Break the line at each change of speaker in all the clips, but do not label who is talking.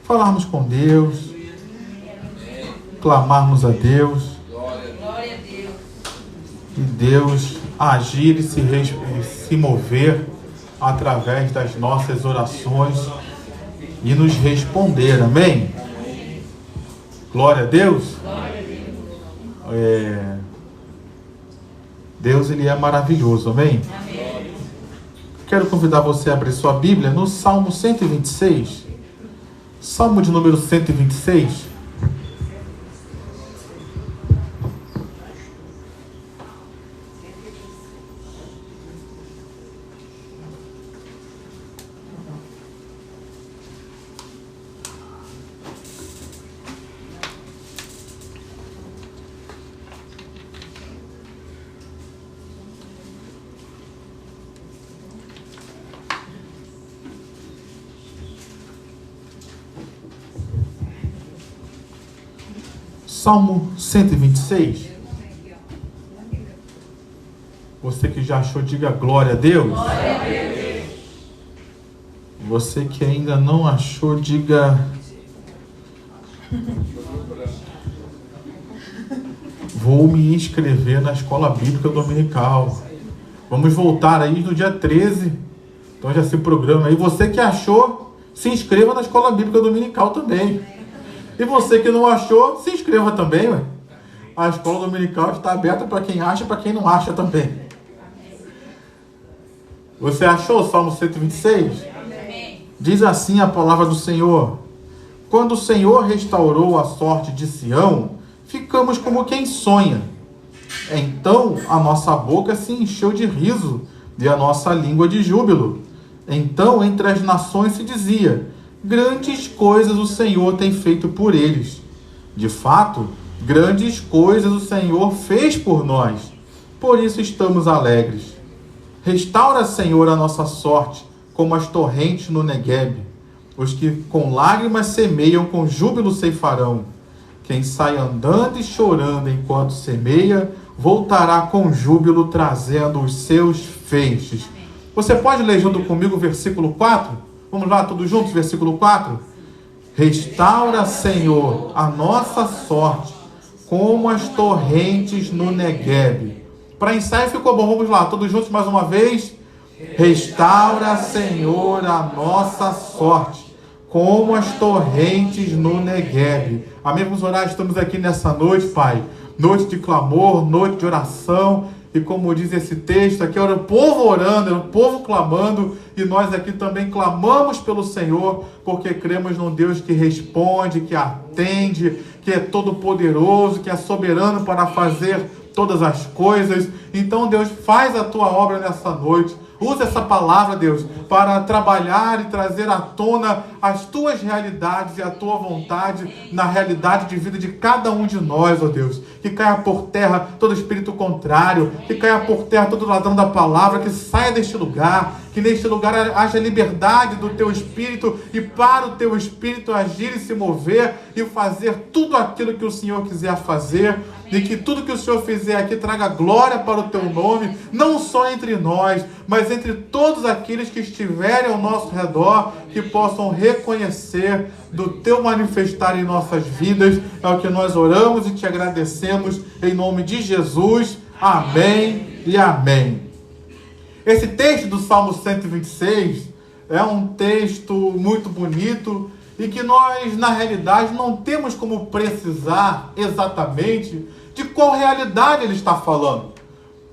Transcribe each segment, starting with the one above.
Falarmos com Deus, clamarmos a Deus, e Deus agir e se mover através das nossas orações e nos responder, amém? Glória a Deus. Deus, Ele é maravilhoso, amém? Quero convidar você a abrir sua Bíblia no Salmo 126, Salmo de número 126. Salmo 126. Você que já achou, diga glória a Deus.
Glória a Deus.
Você que ainda não achou, diga vou me inscrever na escola bíblica dominical. Vamos voltar aí no dia 13. Então já se programa aí. Você que achou, se inscreva na escola bíblica dominical também. E você que não achou, se inscreva também, ué. A escola dominical está aberta para quem acha e para quem não acha também. Você achou o Salmo 126? Diz assim a palavra do Senhor: quando o Senhor restaurou a sorte de Sião, ficamos como quem sonha. Então a nossa boca se encheu de riso e a nossa língua de júbilo. Então entre as nações se dizia: grandes coisas o Senhor tem feito por eles. De fato, grandes coisas o Senhor fez por nós. Por isso estamos alegres. Restaura, Senhor, a nossa sorte, como as torrentes no Neguebe. Os que com lágrimas semeiam, com júbilo ceifarão. Quem sai andando e chorando enquanto semeia, voltará com júbilo, trazendo os seus feixes. Você pode ler junto comigo o versículo 4? Vamos lá, todos juntos, versículo 4. Restaura, Senhor, a nossa sorte, como as torrentes no Neguebe. Para ensaio ficou bom, vamos lá, todos juntos mais uma vez. Restaura, Senhor, a nossa sorte, como as torrentes no Neguebe. Amém? Vamos orar, estamos aqui nessa noite, Pai. Noite de clamor, noite de oração. E como diz esse texto, aqui era o povo orando, era o povo clamando, e nós aqui também clamamos pelo Senhor, porque cremos num Deus que responde, que atende, que é todo poderoso, que é soberano para fazer todas as coisas. Então, Deus, faz a tua obra nessa noite. Usa essa palavra, Deus, para trabalhar e trazer à tona as tuas realidades e a tua vontade na realidade de vida de cada um de nós, ó Deus. Que caia por terra todo espírito contrário, que caia por terra todo ladrão da palavra, que saia deste lugar, que neste lugar haja liberdade do teu espírito e para o teu espírito agir e se mover e fazer tudo aquilo que o Senhor quiser fazer. E que tudo que o Senhor fizer aqui traga glória para o teu nome, não só entre nós, mas entre todos aqueles que estiverem ao nosso redor, que possam reconhecer do teu manifestar em nossas vidas. É o que nós oramos e te agradecemos em nome de Jesus. Amém e amém. Esse texto do Salmo 126 é um texto muito bonito e que nós, na realidade, não temos como precisar exatamente de qual realidade ele está falando.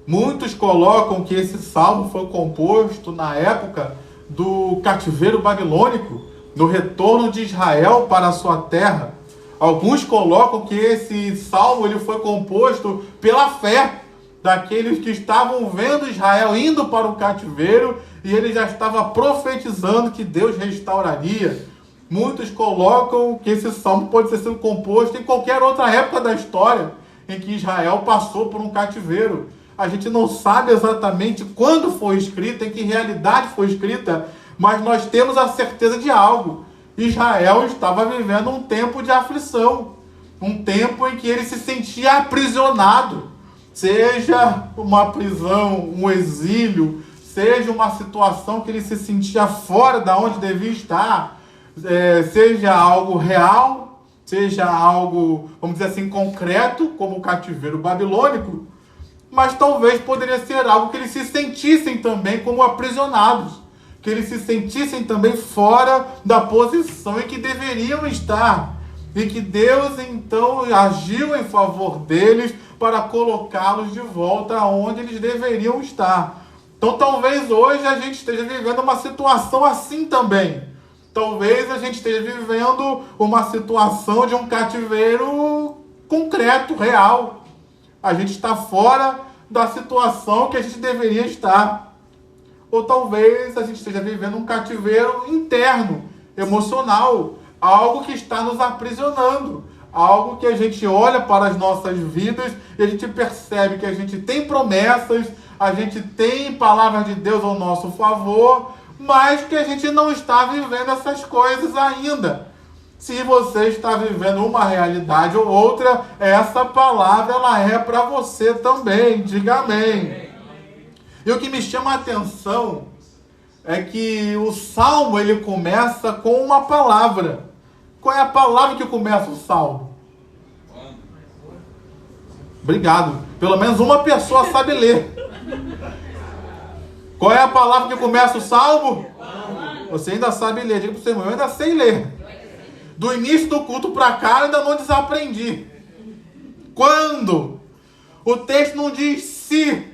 Muitos colocam que esse salmo foi composto na época do cativeiro babilônico, no retorno de Israel para a sua terra. Alguns colocam que esse salmo ele foi composto pela fé daqueles que estavam vendo Israel indo para o cativeiro e ele já estava profetizando que Deus restauraria. Muitos colocam que esse salmo pode ter sido composto em qualquer outra época da história em que Israel passou por um cativeiro. A gente não sabe exatamente quando foi escrita, em que realidade foi escrita, mas nós temos a certeza de algo. Israel estava vivendo um tempo de aflição, um tempo em que ele se sentia aprisionado, seja uma prisão, um exílio, seja uma situação que ele se sentia fora da onde devia estar, seja algo real, seja algo, vamos dizer assim, concreto, como o cativeiro babilônico, mas talvez poderia ser algo que eles se sentissem também como aprisionados, que eles se sentissem também fora da posição em que deveriam estar, e que Deus então agiu em favor deles para colocá-los de volta aonde eles deveriam estar. Então talvez hoje a gente esteja vivendo uma situação assim também. Talvez a gente esteja vivendo uma situação de um cativeiro concreto, real. A gente está fora da situação que a gente deveria estar. Ou talvez a gente esteja vivendo um cativeiro interno, emocional, algo que está nos aprisionando, algo que a gente olha para as nossas vidas e a gente percebe que a gente tem promessas, a gente tem palavras de Deus ao nosso favor, mas que a gente não está vivendo essas coisas ainda. Se você está vivendo uma realidade ou outra, essa palavra ela é para você também, diga amém. E o que me chama a atenção é que o Salmo ele começa com uma palavra. Qual é a palavra que começa o Salmo? Obrigado. Pelo menos uma pessoa sabe ler. Qual é a palavra que começa o Salmo? Você ainda sabe ler. Diga para o seu irmão, eu ainda sei ler. Do início do culto para cá, eu ainda não desaprendi. Quando? O texto não diz se.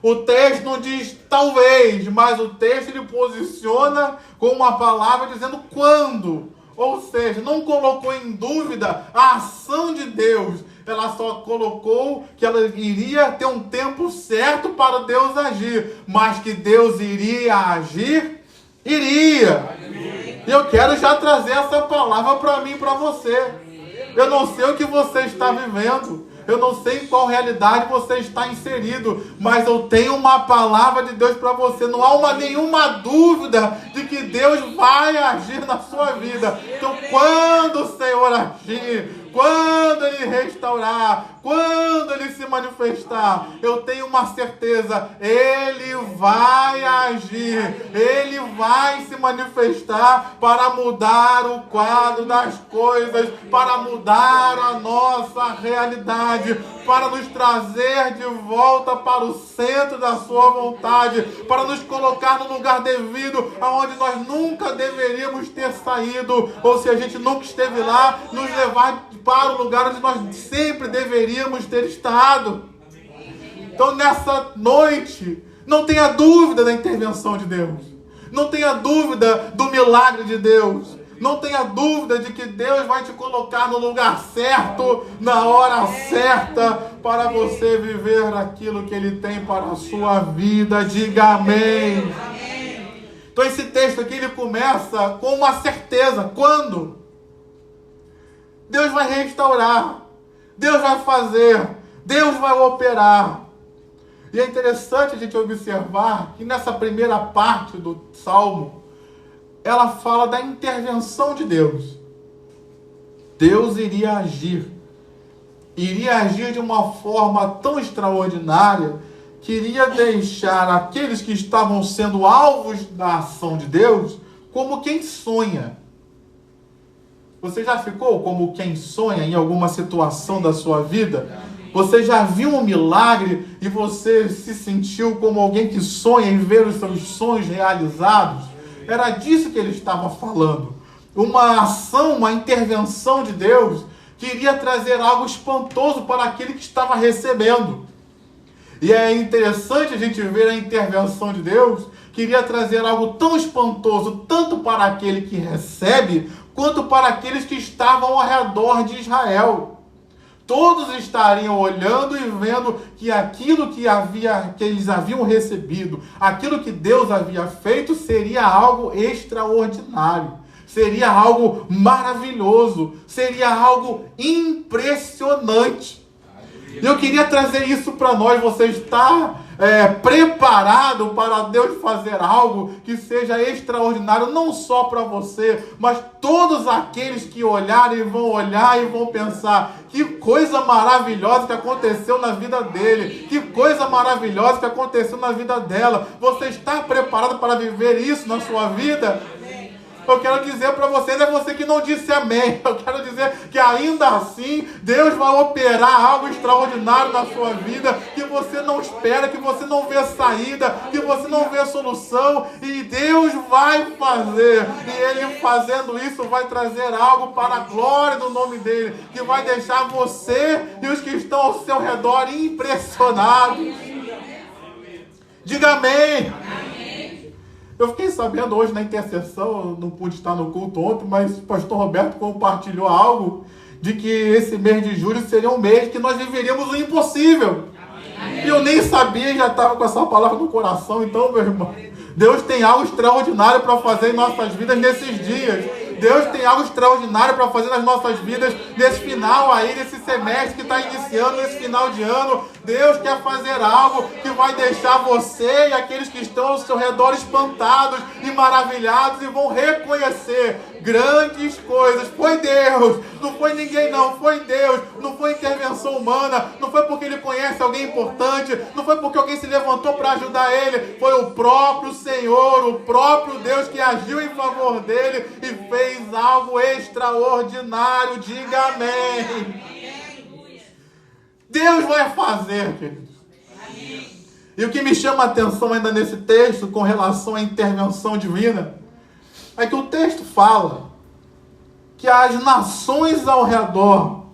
O texto não diz talvez, mas o texto ele posiciona com uma palavra dizendo quando. Ou seja, não colocou em dúvida a ação de Deus. Ela só colocou que ela iria ter um tempo certo para Deus agir. Mas que Deus iria agir, iria. E eu quero já trazer essa palavra para mim e para você. Eu não sei o que você está vivendo. Eu não sei em qual realidade você está inserido, mas eu tenho uma palavra de Deus para você. Não há nenhuma dúvida de que Deus vai agir na sua vida. Então, quando o Senhor agir, quando Ele restaurar, quando Ele se manifestar, eu tenho uma certeza, Ele vai agir, Ele vai se manifestar para mudar o quadro das coisas, para mudar a nossa realidade, para nos trazer de volta para o centro da sua vontade, para nos colocar no lugar devido, aonde nós nunca deveríamos ter saído, ou se a gente nunca esteve lá, nos levar para o lugar onde nós sempre deveríamos ter estado. Então nessa noite, não tenha dúvida da intervenção de Deus, não tenha dúvida do milagre de Deus, não tenha dúvida de que Deus vai te colocar no lugar certo, na hora certa, para você viver aquilo que Ele tem para a sua vida. Diga amém. Então esse texto aqui ele começa com uma certeza. Quando? Deus vai restaurar, Deus vai fazer, Deus vai operar. E é interessante a gente observar que nessa primeira parte do Salmo, ela fala da intervenção de Deus. Deus iria agir de uma forma tão extraordinária que iria deixar aqueles que estavam sendo alvos da ação de Deus como quem sonha. Você já ficou como quem sonha em alguma situação da sua vida? Você já viu um milagre e você se sentiu como alguém que sonha em ver os seus sonhos realizados? Era disso que ele estava falando. Uma ação, uma intervenção de Deus que iria trazer algo espantoso para aquele que estava recebendo. E é interessante a gente ver a intervenção de Deus que iria trazer algo tão espantoso, tanto para aquele que recebe, quanto para aqueles que estavam ao redor de Israel. Todos estariam olhando e vendo que aquilo que eles haviam recebido, aquilo que Deus havia feito, seria algo extraordinário, seria algo maravilhoso, seria algo impressionante. E eu queria trazer isso para nós. Você está preparado para Deus fazer algo que seja extraordinário, não só para você, mas todos aqueles que olharem vão olhar e vão pensar: que coisa maravilhosa que aconteceu na vida dele, que coisa maravilhosa que aconteceu na vida dela. Você está preparado para viver isso na sua vida? Eu quero dizer para vocês, é você que não disse amém. Eu quero dizer que ainda assim, Deus vai operar algo extraordinário na sua vida, que você não espera, que você não vê saída, que você não vê solução, e Deus vai fazer. E Ele fazendo isso vai trazer algo para a glória do nome dEle, que vai deixar você e os que estão ao seu redor impressionados. Diga amém. Eu fiquei sabendo hoje na intercessão, eu não pude estar no culto ontem, mas o pastor Roberto compartilhou algo de que esse mês de julho seria um mês que nós viveríamos o impossível. E eu nem sabia, já estava com essa palavra no coração. Então, meu irmão, Deus tem algo extraordinário para fazer em nossas vidas nesses dias. Deus tem algo extraordinário para fazer nas nossas vidas nesse final aí, nesse semestre que está iniciando, nesse final de ano. Deus quer fazer algo que vai deixar você e aqueles que estão ao seu redor espantados e maravilhados e vão reconhecer grandes coisas. Foi Deus, não foi ninguém não, foi Deus, não foi intervenção humana, não foi porque Ele conhece alguém importante, não foi porque alguém se levantou para ajudar ele, foi o próprio Senhor, o próprio Deus que agiu em favor dele e fez algo extraordinário. Diga amém. Deus vai fazer, queridos. E o que me chama a atenção ainda nesse texto com relação à intervenção divina é que o texto fala que as nações ao redor,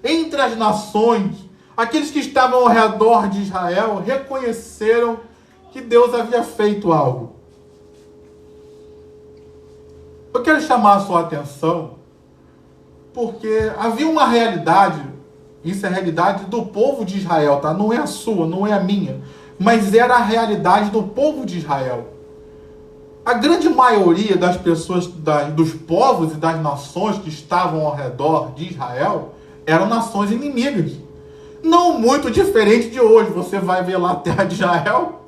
entre as nações, aqueles que estavam ao redor de Israel, reconheceram que Deus havia feito algo. Eu quero chamar a sua atenção porque havia uma realidade, isso é a realidade do povo de Israel, tá? Não é a sua, não é a minha, mas era a realidade do povo de Israel. A grande maioria das pessoas, dos povos e das nações que estavam ao redor de Israel eram nações inimigas. Não muito diferente de hoje. Você vai ver lá a terra de Israel,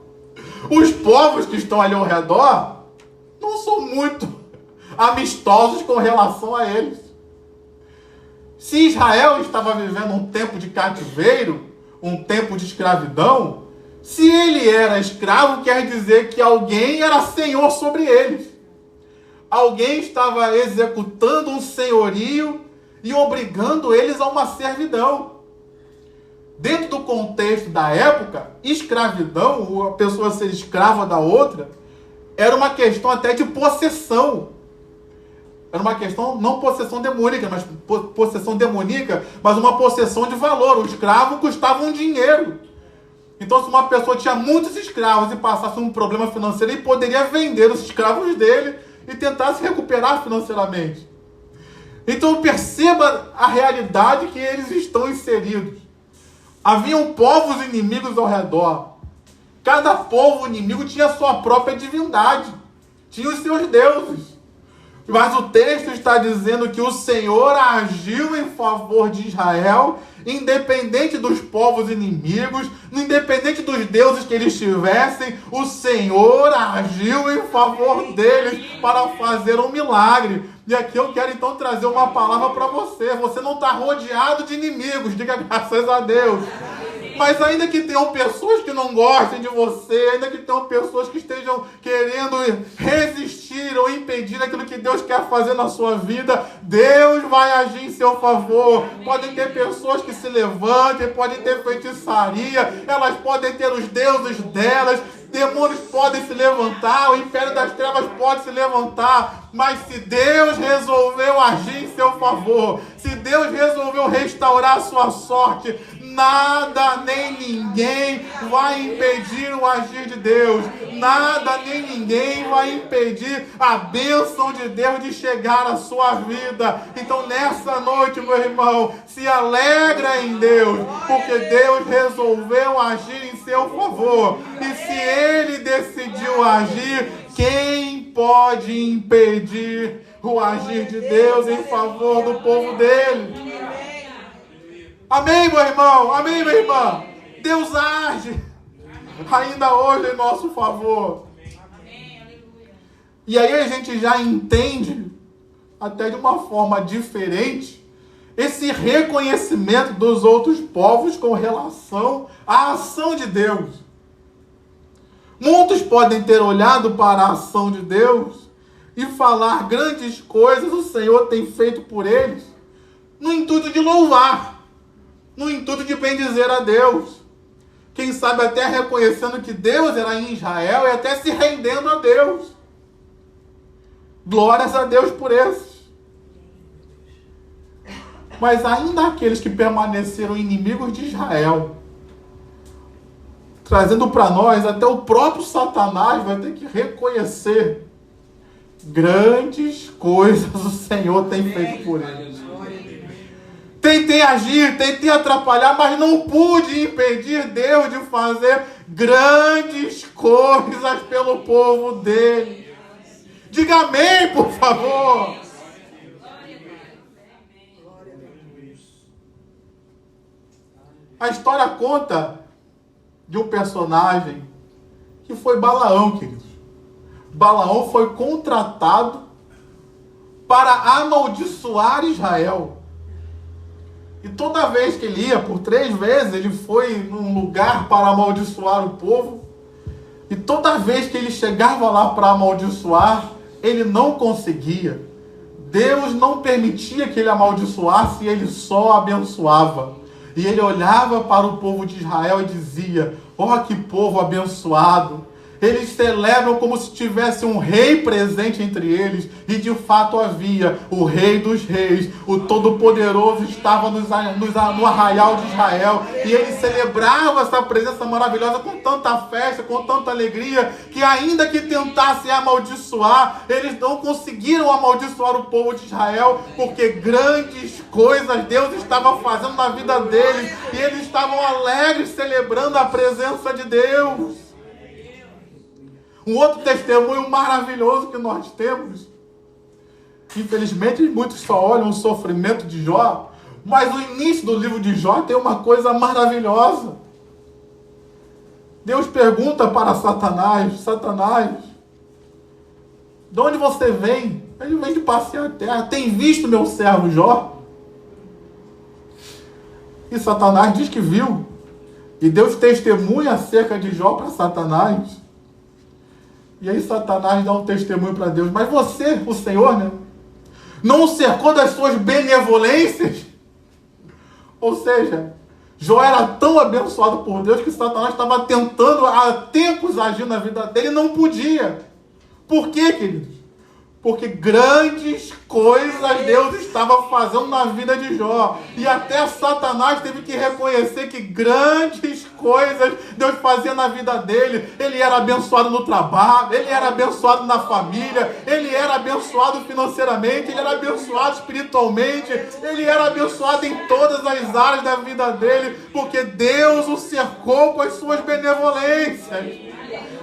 os povos que estão ali ao redor não são muito amistosos com relação a eles. Se Israel estava vivendo um tempo de cativeiro, um tempo de escravidão, se ele era escravo, quer dizer que alguém era senhor sobre eles. Alguém estava executando um senhorio e obrigando eles a uma servidão. Dentro do contexto da época, escravidão, a pessoa ser escrava da outra, era uma questão até de possessão. Era uma questão, não possessão demoníaca, mas uma possessão de valor. O escravo custava um dinheiro. Então, se uma pessoa tinha muitos escravos e passasse um problema financeiro, ele poderia vender os escravos dele e tentar se recuperar financeiramente. Então, perceba a realidade que eles estão inseridos. Haviam povos inimigos ao redor. Cada povo inimigo tinha a sua própria divindade, tinha os seus deuses. Mas o texto está dizendo que o Senhor agiu em favor de Israel, independente dos povos inimigos, independente dos deuses que eles tivessem, o Senhor agiu em favor deles para fazer um milagre. E aqui eu quero então trazer uma palavra para você. Você não está rodeado de inimigos, diga graças a Deus. Mas ainda que tenham pessoas que não gostem de você, ainda que tenham pessoas que estejam querendo resistir ou impedir aquilo que Deus quer fazer na sua vida, Deus vai agir em seu favor. Podem ter pessoas que se levantem, podem ter feitiçaria, elas podem ter os deuses delas, demônios podem se levantar, o império das trevas pode se levantar, mas se Deus resolveu agir em seu favor, se Deus resolveu restaurar a sua sorte, nada nem ninguém vai impedir o agir de Deus. Nada nem ninguém vai impedir a bênção de Deus de chegar à sua vida. Então nessa noite, meu irmão, se alegra em Deus, porque Deus resolveu agir em seu favor. E se Ele decidiu agir, quem pode impedir o agir de Deus em favor do povo dele? Amém, meu irmão? Amém, minha irmã? Deus age. ainda hoje em nosso favor. E aí a gente já entende, até de uma forma diferente, esse reconhecimento dos outros povos com relação à ação de Deus. Muitos podem ter olhado para a ação de Deus e falar grandes coisas o Senhor tem feito por eles, no intuito de louvar, no intuito de bendizer a Deus. Quem sabe até reconhecendo que Deus era em Israel e até se rendendo a Deus. Glórias a Deus por esses. Mas ainda aqueles que permaneceram inimigos de Israel, trazendo para nós, até o próprio Satanás vai ter que reconhecer grandes coisas o Senhor tem feito por eles. Tentei agir, tentei atrapalhar, mas não pude impedir Deus de fazer grandes coisas pelo povo dele. Diga amém, por favor. A história conta de um personagem que foi Balaão, queridos. Balaão foi contratado para amaldiçoar Israel. E toda vez que ele ia, por 3 vezes, ele foi num lugar para amaldiçoar o povo. E toda vez que ele chegava lá para amaldiçoar, ele não conseguia. Deus não permitia que ele amaldiçoasse, ele só abençoava. E ele olhava para o povo de Israel e dizia: ó, que povo abençoado. Eles celebram como se tivesse um rei presente entre eles. E de fato havia o rei dos reis. O Todo-Poderoso estava no arraial de Israel. E ele celebrava essa presença maravilhosa com tanta festa, com tanta alegria, que ainda que tentassem amaldiçoar, eles não conseguiram amaldiçoar o povo de Israel, porque grandes coisas Deus estava fazendo na vida deles. E eles estavam alegres, celebrando a presença de Deus. Um outro testemunho maravilhoso que nós temos, infelizmente muitos só olham o sofrimento de Jó, mas o início do livro de Jó tem uma coisa maravilhosa. Deus pergunta para Satanás: Satanás, de onde você vem? Ele vem de passear a terra. Tem visto meu servo Jó? E Satanás diz que viu. E Deus testemunha acerca de Jó para Satanás. E aí Satanás dá um testemunho para Deus: mas você, o Senhor, né, não o cercou das suas benevolências? Ou seja, Jó era tão abençoado por Deus que Satanás estava tentando há tempos agir na vida dele e não podia. Por quê, queridos? Porque grandes coisas Deus estava fazendo na vida de Jó. E até Satanás teve que reconhecer que grandes coisas Deus fazia na vida dele. Ele era abençoado no trabalho, ele era abençoado na família, ele era abençoado financeiramente, ele era abençoado espiritualmente, ele era abençoado em todas as áreas da vida dele, porque Deus o cercou com as suas benevolências.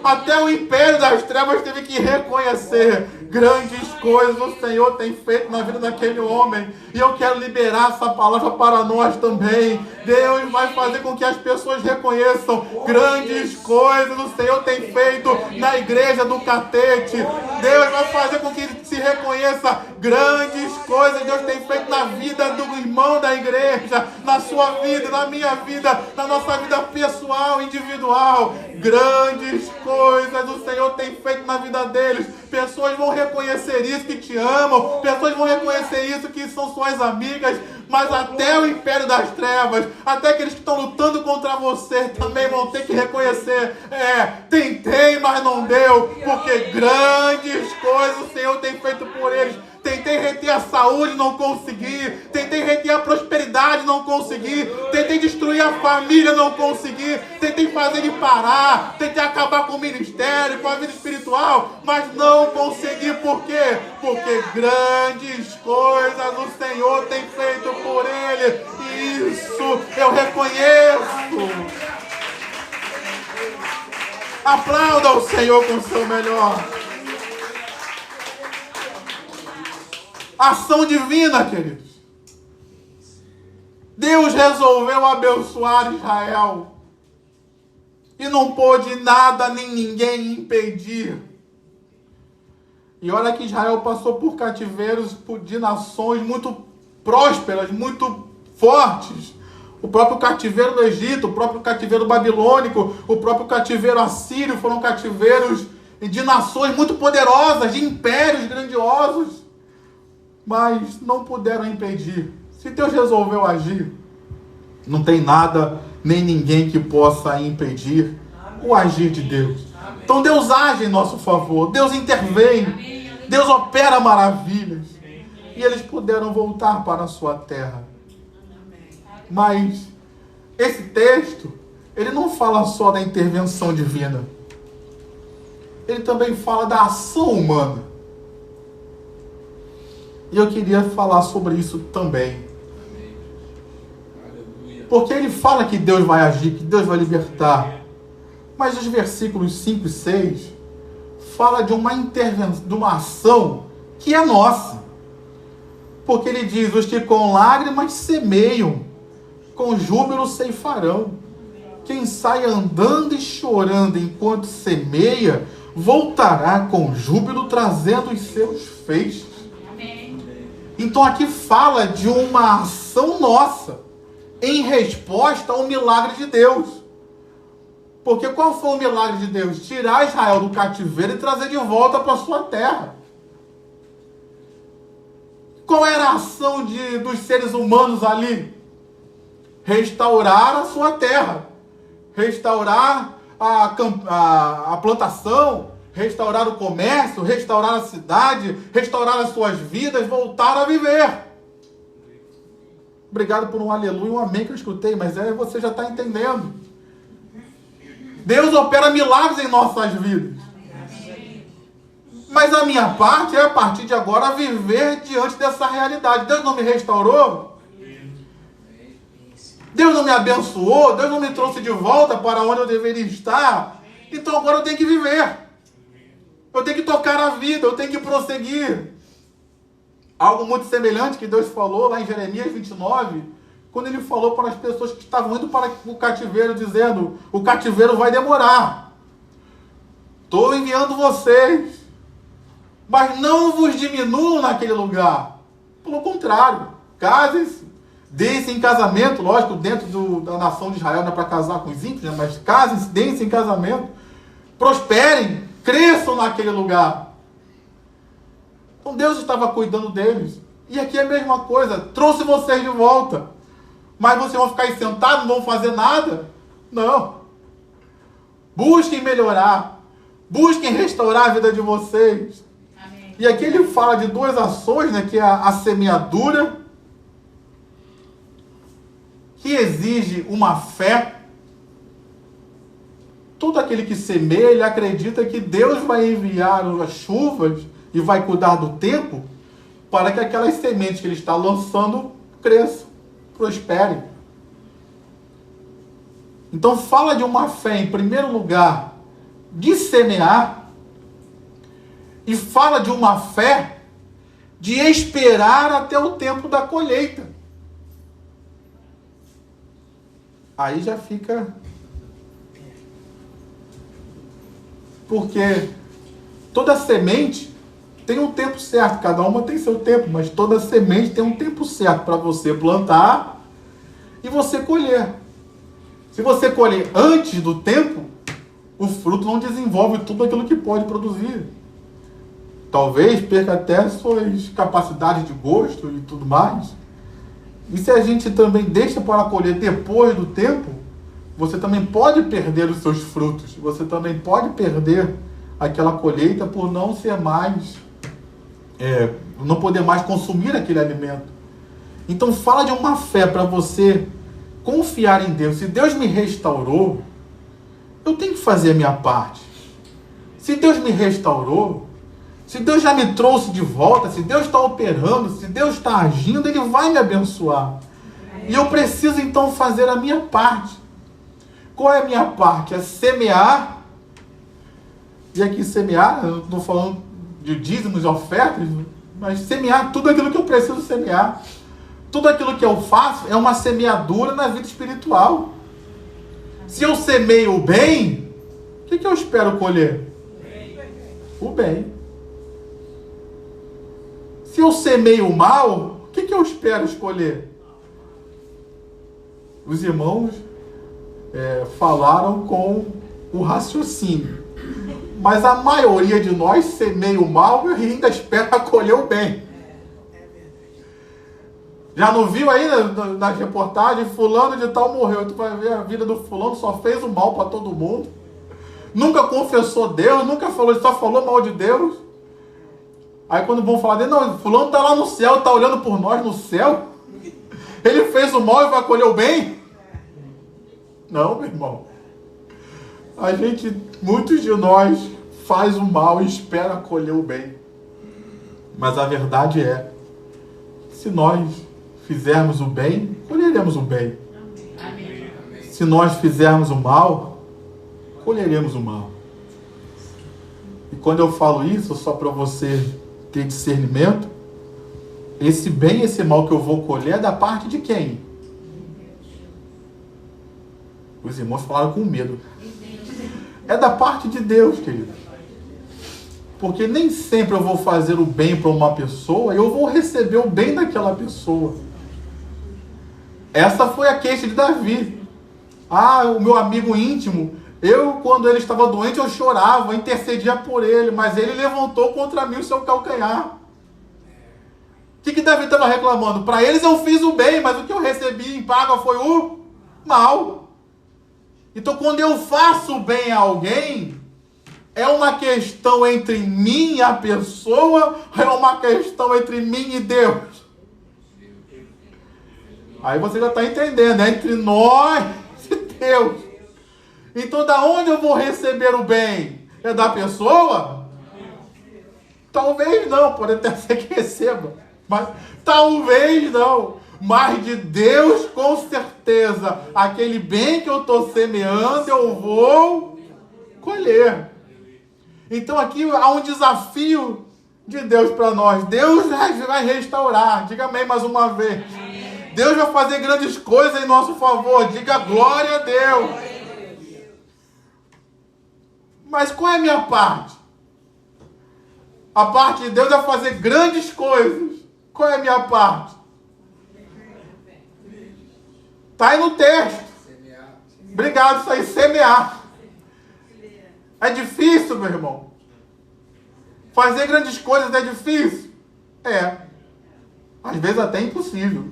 Até o império das trevas teve que reconhecer grandes coisas o Senhor tem feito na vida daquele homem. E eu quero liberar essa palavra para nós também. Deus vai fazer com que as pessoas reconheçam grandes coisas o Senhor tem feito na igreja do Catete. Deus vai fazer com que se reconheça grandes coisas Deus tem feito na vida do irmão da igreja, na sua vida, na minha vida, na nossa vida pessoal, individual. Grandes coisas o Senhor tem feito na vida deles. Pessoas vão reconhecer isso, que te amam. Pessoas vão reconhecer isso, que são suas amigas. Mas até o império das trevas, até aqueles que estão lutando contra você, também vão ter que reconhecer: tentei, mas não deu, porque grandes coisas o Senhor tem feito por eles. Tentei reter a saúde, não consegui. Tentei reter a prosperidade, não consegui. Tentei destruir a família, não consegui. Tentei fazer ele parar. Tentei acabar com o ministério, com a vida espiritual, mas não consegui. Por quê? Porque grandes coisas o Senhor tem feito por ele. Isso eu reconheço. Aplauda o Senhor com o seu melhor. Ação divina, queridos. Deus resolveu abençoar Israel. E não pôde nada nem ninguém impedir. E olha que Israel passou por cativeiros de nações muito prósperas, muito fortes. O próprio cativeiro do Egito, o próprio cativeiro babilônico, o próprio cativeiro assírio foram cativeiros de nações muito poderosas, de impérios grandiosos. Mas não puderam impedir. Se Deus resolveu agir, não tem nada nem ninguém que possa impedir o agir de Deus. Então Deus age em nosso favor, Deus intervém, Deus opera maravilhas. E eles puderam voltar para a sua terra. Mas esse texto, ele não fala só da intervenção divina. Ele também fala da ação humana. E eu queria falar sobre isso também. Porque ele fala que Deus vai agir, que Deus vai libertar. Mas os versículos 5 e 6 fala de uma intervenção, de uma ação que é nossa. Porque ele diz: os que com lágrimas semeiam, com júbilo ceifarão. Quem sai andando e chorando enquanto semeia, voltará com júbilo trazendo os seus feixes. Então aqui fala de uma ação nossa em resposta ao milagre de Deus. Porque qual foi o milagre de Deus? Tirar Israel do cativeiro e trazer de volta para a sua terra. Qual era a ação dos seres humanos ali? Restaurar a sua terra. Restaurar a plantação, restaurar o comércio, restaurar a cidade, restaurar as suas vidas, voltar a viver. Obrigado por um aleluia e um amém que eu escutei, mas você já está entendendo. Deus opera milagres em nossas vidas. Mas a minha parte é, a partir de agora, viver diante dessa realidade. Deus não me restaurou? Deus não me abençoou? Deus não me trouxe de volta para onde eu deveria estar? Então agora eu tenho que viver. Eu tenho que tocar a vida, eu tenho que prosseguir. Algo muito semelhante que Deus falou lá em Jeremias 29, quando ele falou para as pessoas que estavam indo para o cativeiro, dizendo: o cativeiro vai demorar. Estou enviando vocês, mas não vos diminuam naquele lugar. Pelo contrário, casem-se, deem-se em casamento, lógico, dentro da nação de Israel não é para casar com os ímpios, né? Mas casem-se, deem-se em casamento, prosperem, cresçam naquele lugar. Então Deus estava cuidando deles. E aqui é a mesma coisa, trouxe vocês de volta. Mas vocês vão ficar aí sentados, não vão fazer nada? Não. Busquem melhorar. Busquem restaurar a vida de vocês. Amém. E aqui ele fala de duas ações, né, que é a semeadura, que exige uma fé. Todo aquele que semeia, ele acredita que Deus vai enviar as chuvas e vai cuidar do tempo para que aquelas sementes que ele está lançando cresçam, prosperem. Então fala de uma fé, em primeiro lugar, de semear, e fala de uma fé de esperar até o tempo da colheita. Aí já fica... Porque toda semente tem um tempo certo, cada uma tem seu tempo, mas toda semente tem um tempo certo para você plantar e você colher. Se você colher antes do tempo, o fruto não desenvolve tudo aquilo que pode produzir. Talvez perca até suas capacidades de gosto e tudo mais. E se a gente também deixa para colher depois do tempo, você também pode perder os seus frutos. Você também pode perder aquela colheita por não ser mais... não poder mais consumir aquele alimento. Então fala de uma fé para você confiar em Deus. Se Deus me restaurou, eu tenho que fazer a minha parte. Se Deus me restaurou, se Deus já me trouxe de volta, se Deus está operando, se Deus está agindo, Ele vai me abençoar. E eu preciso então fazer a minha parte. Qual é a minha parte? É semear. E aqui semear, eu estou falando de dízimos e ofertas, mas semear tudo aquilo que eu preciso semear. Tudo aquilo que eu faço é uma semeadura na vida espiritual. Se eu semeio o bem, o que eu espero colher? O bem. Se eu semeio o mal, o que eu espero escolher? Os irmãos falaram com o raciocínio. Mas a maioria de nós semeia o mal e ainda espera colher o bem. Já não viu aí nas reportagens? Fulano de tal morreu. Tu vai ver a vida do fulano, só fez o mal para todo mundo. Nunca confessou Deus, nunca falou, só falou mal de Deus. Aí quando vão falar dele, não, fulano está lá no céu, está olhando por nós no céu. Ele fez o mal e vai colher o bem? Não, meu irmão. Muitos de nós faz o mal e espera colher o bem. Mas a verdade é, se nós fizermos o bem, colheremos o bem. Amém. Se nós fizermos o mal, colheremos o mal. E quando eu falo isso, só para você ter discernimento, esse bem e esse mal que eu vou colher é da parte de quem? Os irmãos falaram com medo. É da parte de Deus, querido. Porque nem sempre eu vou fazer o bem para uma pessoa e eu vou receber o bem daquela pessoa. Essa foi a queixa de Davi. O meu amigo íntimo, quando ele estava doente, eu chorava, intercedia por ele, mas ele levantou contra mim o seu calcanhar. O que Davi estava reclamando? Para eles eu fiz o bem, mas o que eu recebi em paga foi o mal. Então, quando eu faço bem a alguém, é uma questão entre mim e a pessoa, ou é uma questão entre mim e Deus? Aí você já está entendendo, é entre nós e Deus. Então, da onde eu vou receber o bem? É da pessoa? Talvez não, pode até ser que receba, mas talvez não. Mas de Deus, com certeza, aquele bem que eu estou semeando, eu vou colher. Então aqui há um desafio de Deus para nós. Deus vai restaurar. Diga amém mais uma vez. Deus vai fazer grandes coisas em nosso favor. Diga glória a Deus. Mas qual é a minha parte? A parte de Deus é fazer grandes coisas. Qual é a minha parte? Está aí no texto. Obrigado, isso aí, semear. É difícil, meu irmão. Fazer grandes coisas é difícil? É. Às vezes até impossível.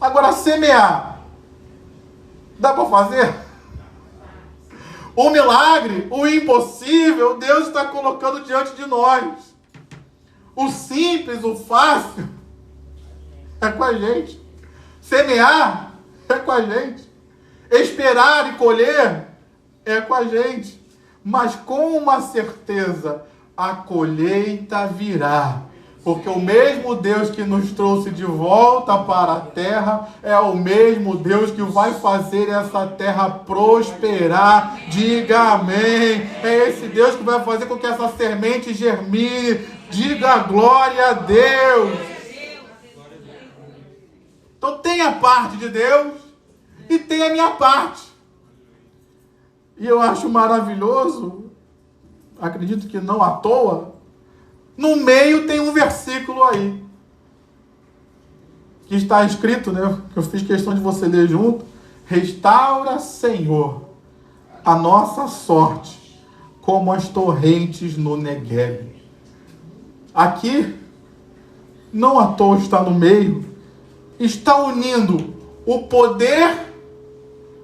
Agora, semear. Dá para fazer? O milagre, o impossível, Deus está colocando diante de nós. O simples, o fácil, é com a gente. Semear é com a gente. Esperar e colher é com a gente. Mas com uma certeza, a colheita virá. Porque o mesmo Deus que nos trouxe de volta para a terra é o mesmo Deus que vai fazer essa terra prosperar. Diga amém. É esse Deus que vai fazer com que essa semente germine. Diga glória a Deus. Então tem a parte de Deus e tem a minha parte. E eu acho maravilhoso, acredito que não à toa, no meio tem um versículo aí, que está escrito, né? Que eu fiz questão de você ler junto. Restaura, Senhor, a nossa sorte, como as torrentes no Negueb. Aqui, não à toa está no meio, está unindo o poder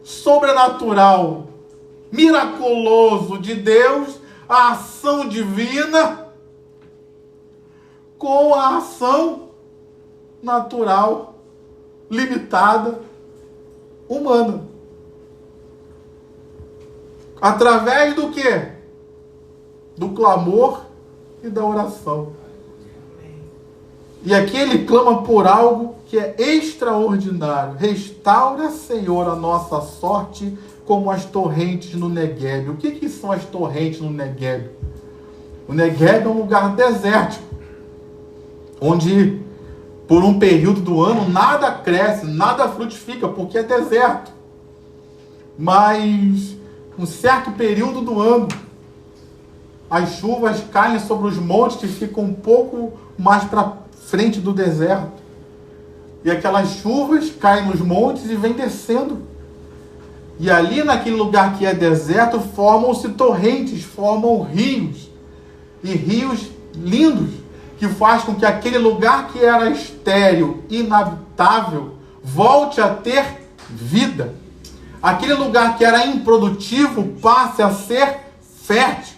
sobrenatural, miraculoso de Deus, a ação divina, com a ação natural, limitada, humana. Através do quê? Do clamor e da oração. E aqui ele clama por algo que é extraordinário. Restaura, Senhor, a nossa sorte como as torrentes no Negueb. O que são as torrentes no Negueb? O Negueb é um lugar desértico, onde por um período do ano nada cresce, nada frutifica, porque é deserto. mas um certo período do ano, as chuvas caem sobre os montes que ficam um pouco mais para frente do deserto. E aquelas chuvas caem nos montes e vêm descendo. E ali naquele lugar que é deserto, formam-se torrentes, formam rios. E rios lindos, que faz com que aquele lugar que era estéril, inabitável, volte a ter vida. Aquele lugar que era improdutivo passe a ser fértil.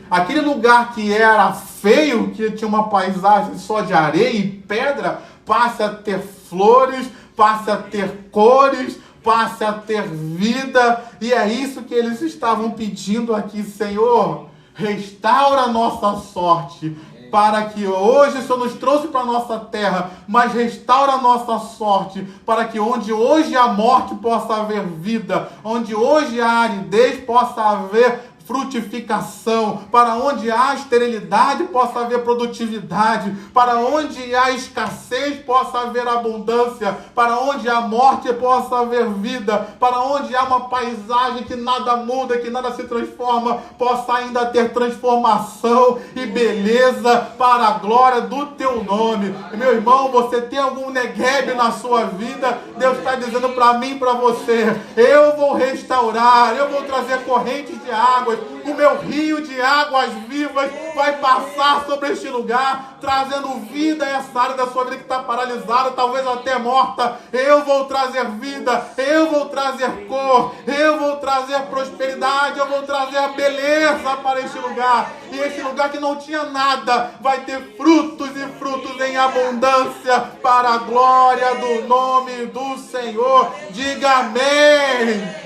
Aquele lugar que era feio, que tinha uma paisagem só de areia e pedra, passe a ter flores, passe a ter cores, passe a ter vida. E é isso que eles estavam pedindo aqui: Senhor, restaura a nossa sorte, para que hoje o Senhor nos trouxe para a nossa terra, mas restaura a nossa sorte, para que onde hoje a morte possa haver vida, onde hoje a aridez possa haver frutificação, para onde há esterilidade possa haver produtividade, para onde há escassez possa haver abundância, para onde há morte possa haver vida, para onde há uma paisagem que nada muda, que nada se transforma, possa ainda ter transformação e beleza para a glória do teu nome. Meu irmão, você tem algum Negueb na sua vida? Deus está dizendo para mim e para você: eu vou restaurar, eu vou trazer correntes de águas, o meu rio de águas vivas vai passar sobre este lugar, trazendo vida a essa área da sua vida que está paralisada, talvez até morta. Eu vou trazer vida, eu vou trazer cor, eu vou trazer prosperidade, eu vou trazer beleza para este lugar. E este lugar que não tinha nada vai ter frutos e frutos em abundância para a glória do nome do Senhor. Diga amém.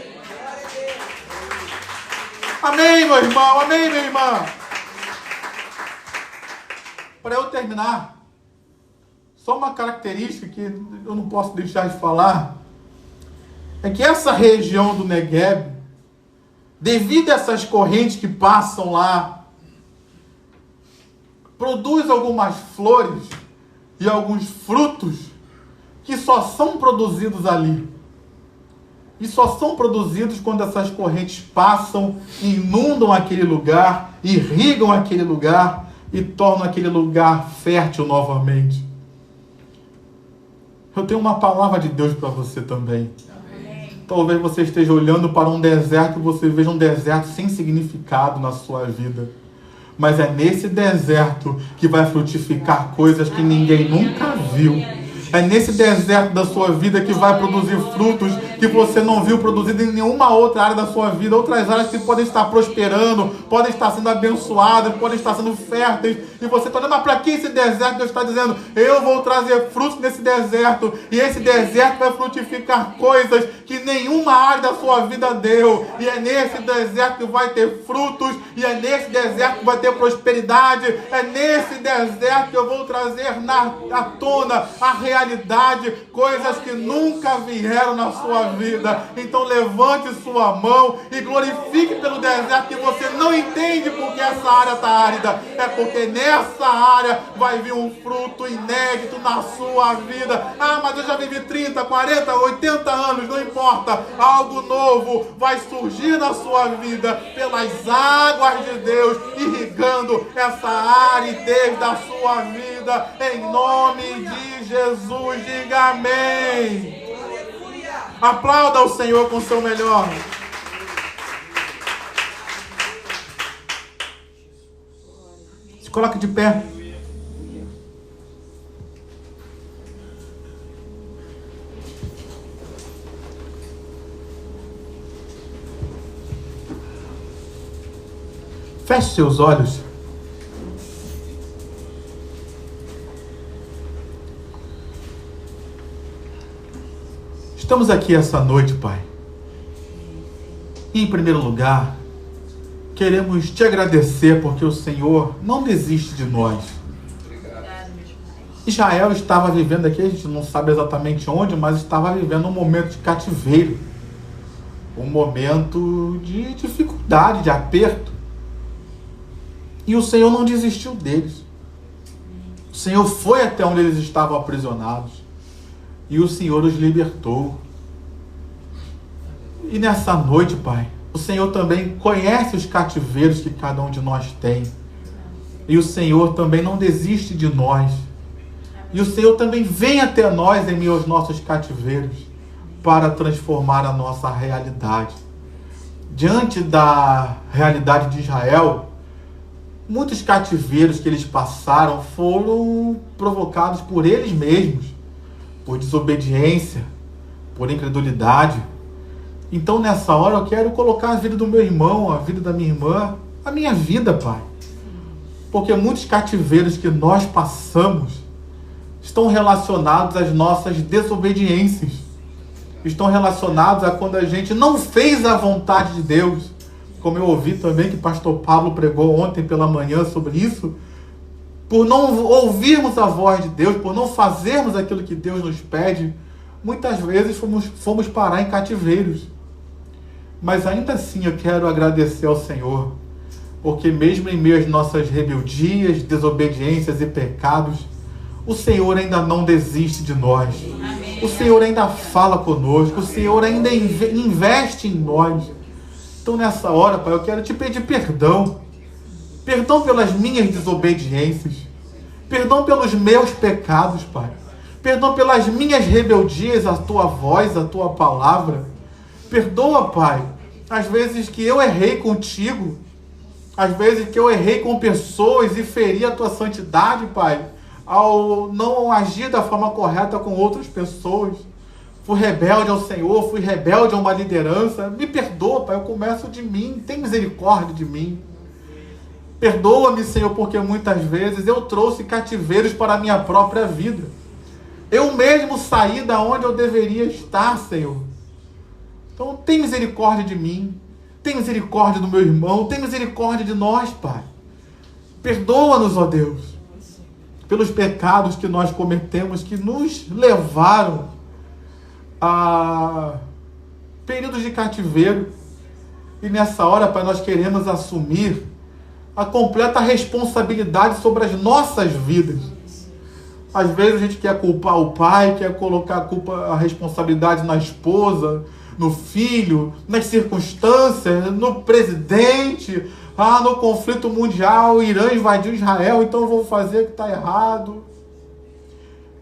Amém, meu irmão. Amém, minha irmã. Para eu terminar, só uma característica que eu não posso deixar de falar é que essa região do Negueb, devido a essas correntes que passam lá, produz algumas flores e alguns frutos que só são produzidos ali. E só são produzidos quando essas correntes passam, inundam aquele lugar, irrigam aquele lugar e tornam aquele lugar fértil novamente. Eu tenho uma palavra de Deus para você também. Amém. Talvez você esteja olhando para um deserto e você veja um deserto sem significado na sua vida. Mas é nesse deserto que vai frutificar coisas que ninguém nunca viu. É nesse deserto da sua vida que vai produzir frutos que você não viu produzido em nenhuma outra área da sua vida. Outras áreas que podem estar prosperando, podem estar sendo abençoadas, podem estar sendo férteis. E você está olhando, mas para que esse deserto? Deus está dizendo: eu vou trazer frutos nesse deserto. E esse deserto vai frutificar coisas que nenhuma área da sua vida deu. E é nesse deserto que vai ter frutos. E é nesse deserto que vai ter prosperidade. É nesse deserto que eu vou trazer à tona a realidade, coisas que nunca vieram na sua vida. Então levante sua mão e glorifique pelo deserto que você não entende porque essa área está árida. É porque nessa área vai vir um fruto inédito na sua vida. Ah, mas eu já vivi 30, 40, 80 anos, não importa. Algo novo vai surgir na sua vida pelas águas de Deus, irrigando essa aridez da sua vida, em nome de Jesus. Diga amém. Aplauda o Senhor com o seu melhor. Se coloque de pé. Feche seus olhos. Estamos aqui essa noite, Pai. E, em primeiro lugar, queremos te agradecer porque o Senhor não desiste de nós. Israel estava vivendo aqui, a gente não sabe exatamente onde, mas estava vivendo um momento de cativeiro. Um momento de dificuldade, de aperto. E o Senhor não desistiu deles. O Senhor foi até onde eles estavam aprisionados. E o Senhor os libertou. E nessa noite, Pai, o Senhor também conhece os cativeiros que cada um de nós tem. E o Senhor também não desiste de nós. E o Senhor também vem até nós em meio aos nossos cativeiros para transformar a nossa realidade. Diante da realidade de Israel, muitos cativeiros que eles passaram foram provocados por eles mesmos, por desobediência, por incredulidade. Então nessa hora eu quero colocar a vida do meu irmão, a vida da minha irmã, a minha vida, Pai. Porque muitos cativeiros que nós passamos estão relacionados às nossas desobediências. Estão relacionados a quando a gente não fez a vontade de Deus. Como eu ouvi também que o pastor Pablo pregou ontem pela manhã sobre isso. Por não ouvirmos a voz de Deus, por não fazermos aquilo que Deus nos pede, muitas vezes fomos parar em cativeiros. Mas ainda assim eu quero agradecer ao Senhor, porque mesmo em meio às nossas rebeldias, desobediências e pecados, o Senhor ainda não desiste de nós. Amém. O Senhor ainda fala conosco, o Senhor ainda investe em nós. Então nessa hora, Pai, eu quero te pedir perdão. Perdão pelas minhas desobediências. Perdão pelos meus pecados, Pai. Perdão pelas minhas rebeldias à Tua voz, à Tua palavra. Perdoa, Pai, às vezes que eu errei contigo. Às vezes que eu errei com pessoas e feri a Tua santidade, Pai, ao não agir da forma correta com outras pessoas. Fui rebelde ao Senhor, fui rebelde a uma liderança. Me perdoa, Pai, eu começo de mim. Tem misericórdia de mim. Perdoa-me, Senhor, porque muitas vezes eu trouxe cativeiros para a minha própria vida. Eu mesmo saí da onde eu deveria estar, Senhor. Então tem misericórdia de mim. Tem misericórdia do meu irmão. Tem misericórdia de nós, Pai. Perdoa-nos, ó Deus, pelos pecados que nós cometemos, que nos levaram a períodos de cativeiro. E nessa hora, Pai, nós queremos assumir a completa responsabilidade sobre as nossas vidas. Às vezes a gente quer culpar o pai, quer colocar a responsabilidade na esposa, no filho, nas circunstâncias, no presidente, no conflito mundial, o Irã invadiu Israel, então eu vou fazer o que está errado.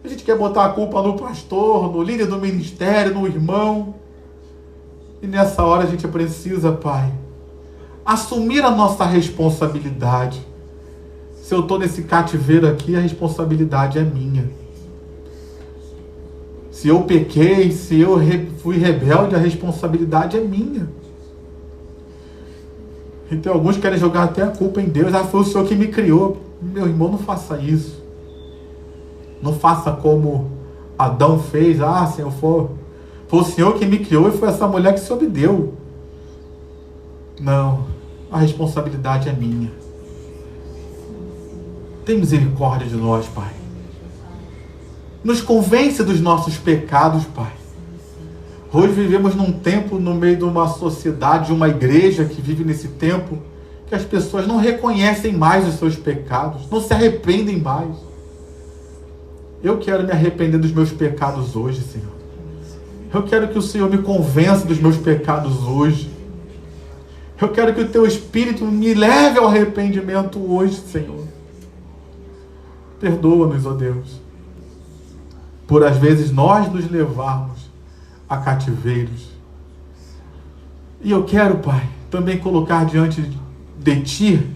A gente quer botar a culpa no pastor, no líder do ministério, no irmão. E nessa hora a gente precisa, Pai, assumir a nossa responsabilidade. Se eu estou nesse cativeiro aqui, a responsabilidade é minha. Se eu pequei, se eu fui rebelde, a responsabilidade é minha. Então alguns querem jogar até a culpa em Deus. Foi o Senhor que me criou. Meu irmão, não faça isso. Não faça como Adão fez. Senhor, foi o Senhor que me criou e foi essa mulher que se obdeu. Não, a responsabilidade é minha. Tem misericórdia de nós, Pai. Nos convence dos nossos pecados, Pai. Hoje vivemos num tempo, no meio de uma sociedade, de uma igreja que vive nesse tempo, que as pessoas não reconhecem mais os seus pecados, não se arrependem mais. Eu quero me arrepender dos meus pecados hoje, Senhor. Eu quero que o Senhor me convença dos meus pecados hoje. Eu quero que o Teu Espírito me leve ao arrependimento hoje, Senhor. Perdoa-nos, ó Deus, por às vezes nós nos levarmos a cativeiros. E eu quero, Pai, também colocar diante de Ti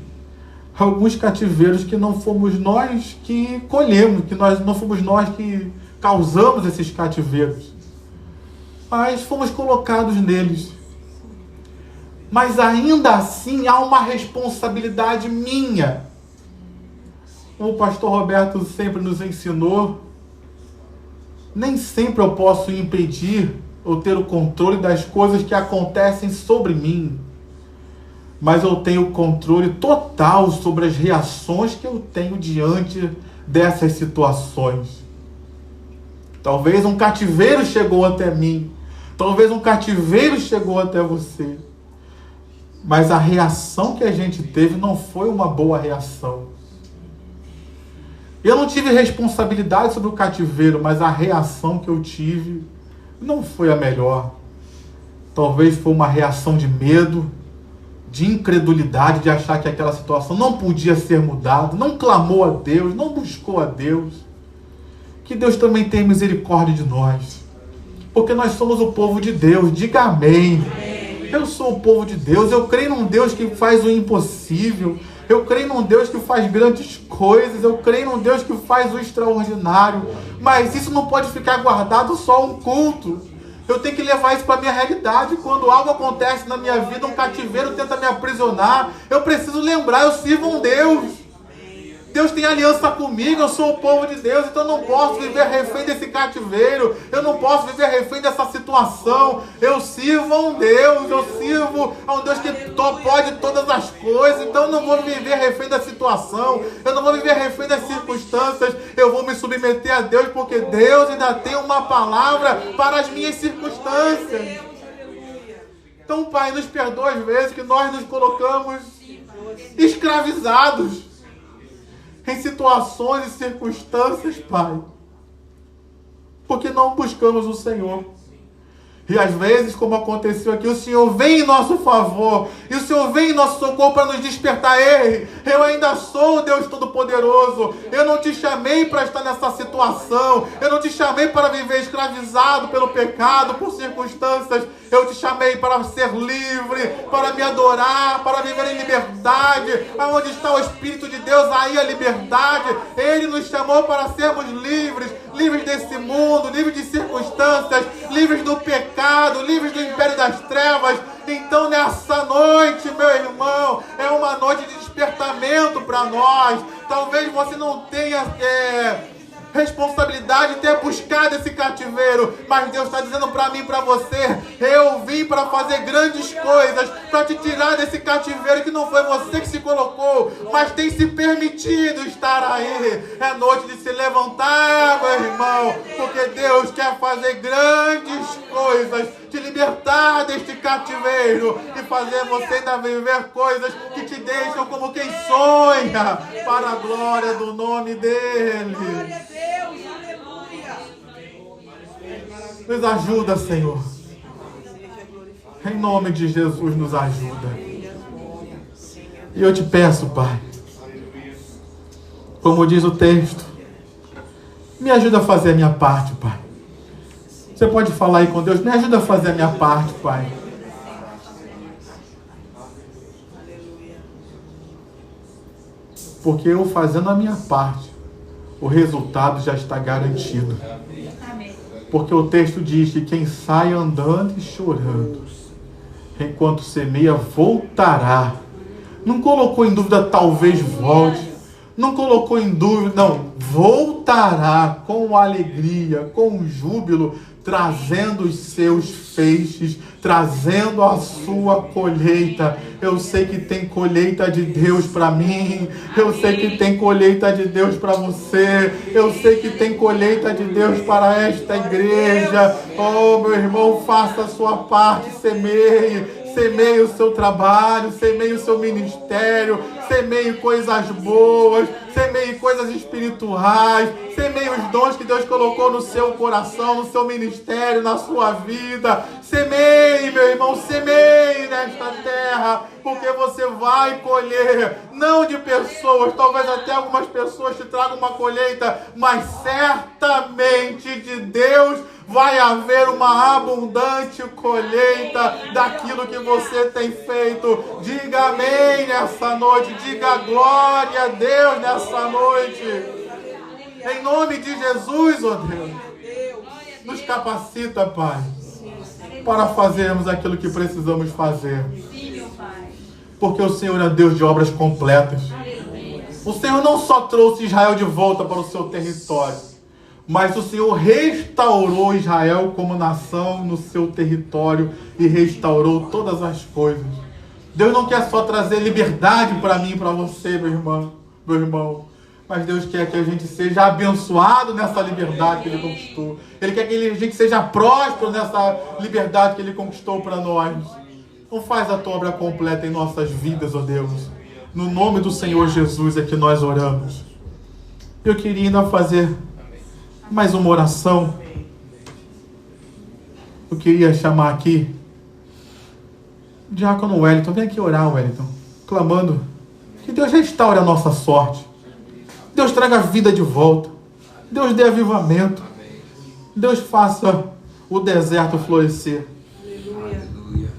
alguns cativeiros que não fomos nós que colhemos, que não fomos nós que causamos esses cativeiros, mas fomos colocados neles. Mas ainda assim há uma responsabilidade minha. Como o pastor Roberto sempre nos ensinou, nem sempre eu posso impedir ou ter o controle das coisas que acontecem sobre mim, mas eu tenho controle total sobre as reações que eu tenho diante dessas situações. Talvez um cativeiro chegou até mim, talvez um cativeiro chegou até você, mas a reação que a gente teve não foi uma boa reação. Eu não tive responsabilidade sobre o cativeiro, mas a reação que eu tive não foi a melhor. Talvez foi uma reação de medo, de incredulidade, de achar que aquela situação não podia ser mudada, não clamou a Deus, não buscou a Deus. Que Deus também tenha misericórdia de nós, porque nós somos o povo de Deus. Diga amém. Eu sou o povo de Deus, eu creio num Deus que faz o impossível, eu creio num Deus que faz grandes coisas, eu creio num Deus que faz o extraordinário, mas isso não pode ficar guardado só um culto. Eu tenho que levar isso para a minha realidade. Quando algo acontece na minha vida, um cativeiro tenta me aprisionar, eu preciso lembrar, eu sirvo um Deus. Deus tem aliança comigo, eu sou o povo de Deus, então eu não posso viver refém desse cativeiro, eu não posso viver refém dessa situação. Eu sirvo a um Deus, eu sirvo a um Deus que pode todas as coisas, então eu não vou viver refém da situação, eu não vou viver refém das circunstâncias, eu vou me submeter a Deus, porque Deus ainda tem uma palavra para as minhas circunstâncias. Então, Pai, nos perdoa às vezes que nós nos colocamos escravizados em situações e circunstâncias, Pai, porque não buscamos o Senhor. E às vezes, como aconteceu aqui, o Senhor vem em nosso favor, e o Senhor vem em nosso socorro para nos despertar. Ei, eu ainda sou o Deus Todo-Poderoso, eu não te chamei para estar nessa situação, eu não te chamei para viver escravizado pelo pecado, por circunstâncias. Eu te chamei para ser livre, para me adorar, para viver em liberdade. Aonde está o Espírito de Deus, aí a liberdade. Ele nos chamou para sermos livres, livres desse mundo, livres de circunstâncias, livres do pecado, livres do império das trevas. Então nessa noite, meu irmão, é uma noite de despertamento para nós. Talvez você não tenha responsabilidade de ter buscado esse cativeiro, mas Deus está dizendo para mim e para você: eu vim para fazer grandes coisas, para te tirar desse cativeiro que não foi você que se colocou, mas tem se permitido estar aí. É noite de se levantar, meu irmão, porque Deus quer fazer grandes coisas, te libertar deste cativeiro e fazer você ainda viver coisas que te deixam como quem sonha, para a glória do nome dEle. Nos ajuda, Senhor. Em nome de Jesus, nos ajuda. E eu te peço, Pai, como diz o texto, me ajuda a fazer a minha parte, Pai. Você pode falar aí com Deus: me ajuda a fazer a minha parte, Pai. Porque eu fazendo a minha parte, o resultado já está garantido. Porque o texto diz que quem sai andando e chorando, enquanto semeia, voltará. Não colocou em dúvida talvez volte. Não colocou em dúvida, não. Voltará com alegria, com júbilo, trazendo os seus feixes, trazendo a sua colheita. Eu sei que tem colheita de Deus para mim, eu sei que tem colheita de Deus para você, eu sei que tem colheita de Deus para esta igreja. Oh, meu irmão, faça a sua parte, semeie o seu trabalho, semeie o seu ministério, semeie coisas boas, semeie coisas espirituais, semeie os dons que Deus colocou no seu coração, no seu ministério, na sua vida. Semeie, meu irmão, semeie nesta terra, porque você vai colher, não de pessoas, talvez até algumas pessoas te tragam uma colheita, mas certamente de Deus vai haver uma abundante colheita daquilo que você tem feito. Diga amém nessa noite, diga glória a Deus nessa noite. Em nome de Jesus, ó Deus, nos capacita, Pai, para fazermos aquilo que precisamos fazer. Porque o Senhor é Deus de obras completas. O Senhor não só trouxe Israel de volta para o seu território, mas o Senhor restaurou Israel como nação no seu território e restaurou todas as coisas. Deus não quer só trazer liberdade para mim e para você, meu irmão, mas Deus quer que a gente seja abençoado nessa liberdade que Ele conquistou. Ele quer que a gente seja próspero nessa liberdade que Ele conquistou para nós. Então faz a tua obra completa em nossas vidas, ó Deus. No nome do Senhor Jesus é que nós oramos. Eu queria ainda fazer mais uma oração. Eu queria chamar aqui Diácono Wellington, vem aqui orar, Wellington, clamando que Deus restaure a nossa sorte. Deus traga a vida de volta. Deus dê avivamento. Deus faça o deserto florescer.
Aleluia.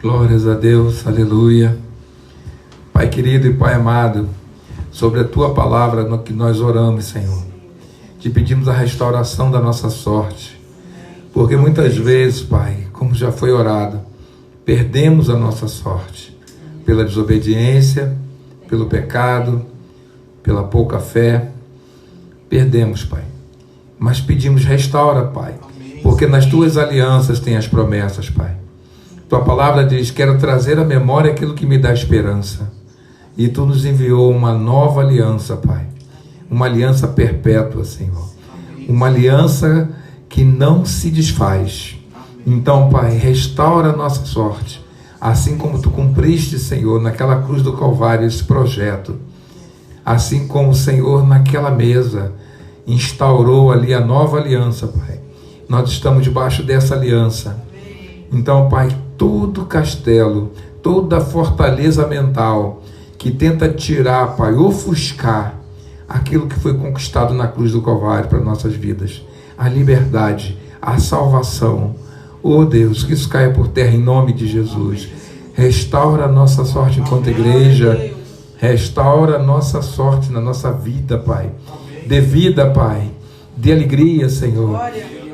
Glórias a Deus, aleluia. Pai querido e Pai amado, sobre a Tua palavra no que nós oramos, Senhor, te pedimos a restauração da nossa sorte, porque muitas vezes, Pai, como já foi orado, perdemos a nossa sorte pela desobediência, pelo pecado, pela pouca fé. Perdemos, Pai, mas pedimos, restaura, Pai, porque nas Tuas alianças tem as promessas, Pai. Tua palavra diz: quero trazer à memória aquilo que me dá esperança. E Tu nos enviou uma nova aliança, Pai, uma aliança perpétua, Senhor, uma aliança que não se desfaz. Então, Pai, restaura a nossa sorte, assim como Tu cumpriste, Senhor, naquela cruz do Calvário esse projeto, assim como o Senhor naquela mesa instaurou ali a nova aliança, Pai. Nós estamos debaixo dessa aliança. Então, Pai, todo castelo, toda fortaleza mental que tenta tirar, Pai, ofuscar aquilo que foi conquistado na cruz do Calvário para nossas vidas, a liberdade, a salvação, oh Deus, que isso caia por terra em nome de Jesus. Restaura a nossa sorte enquanto igreja, restaura a nossa sorte na nossa vida, Pai. Dê vida, Pai, dê alegria, Senhor.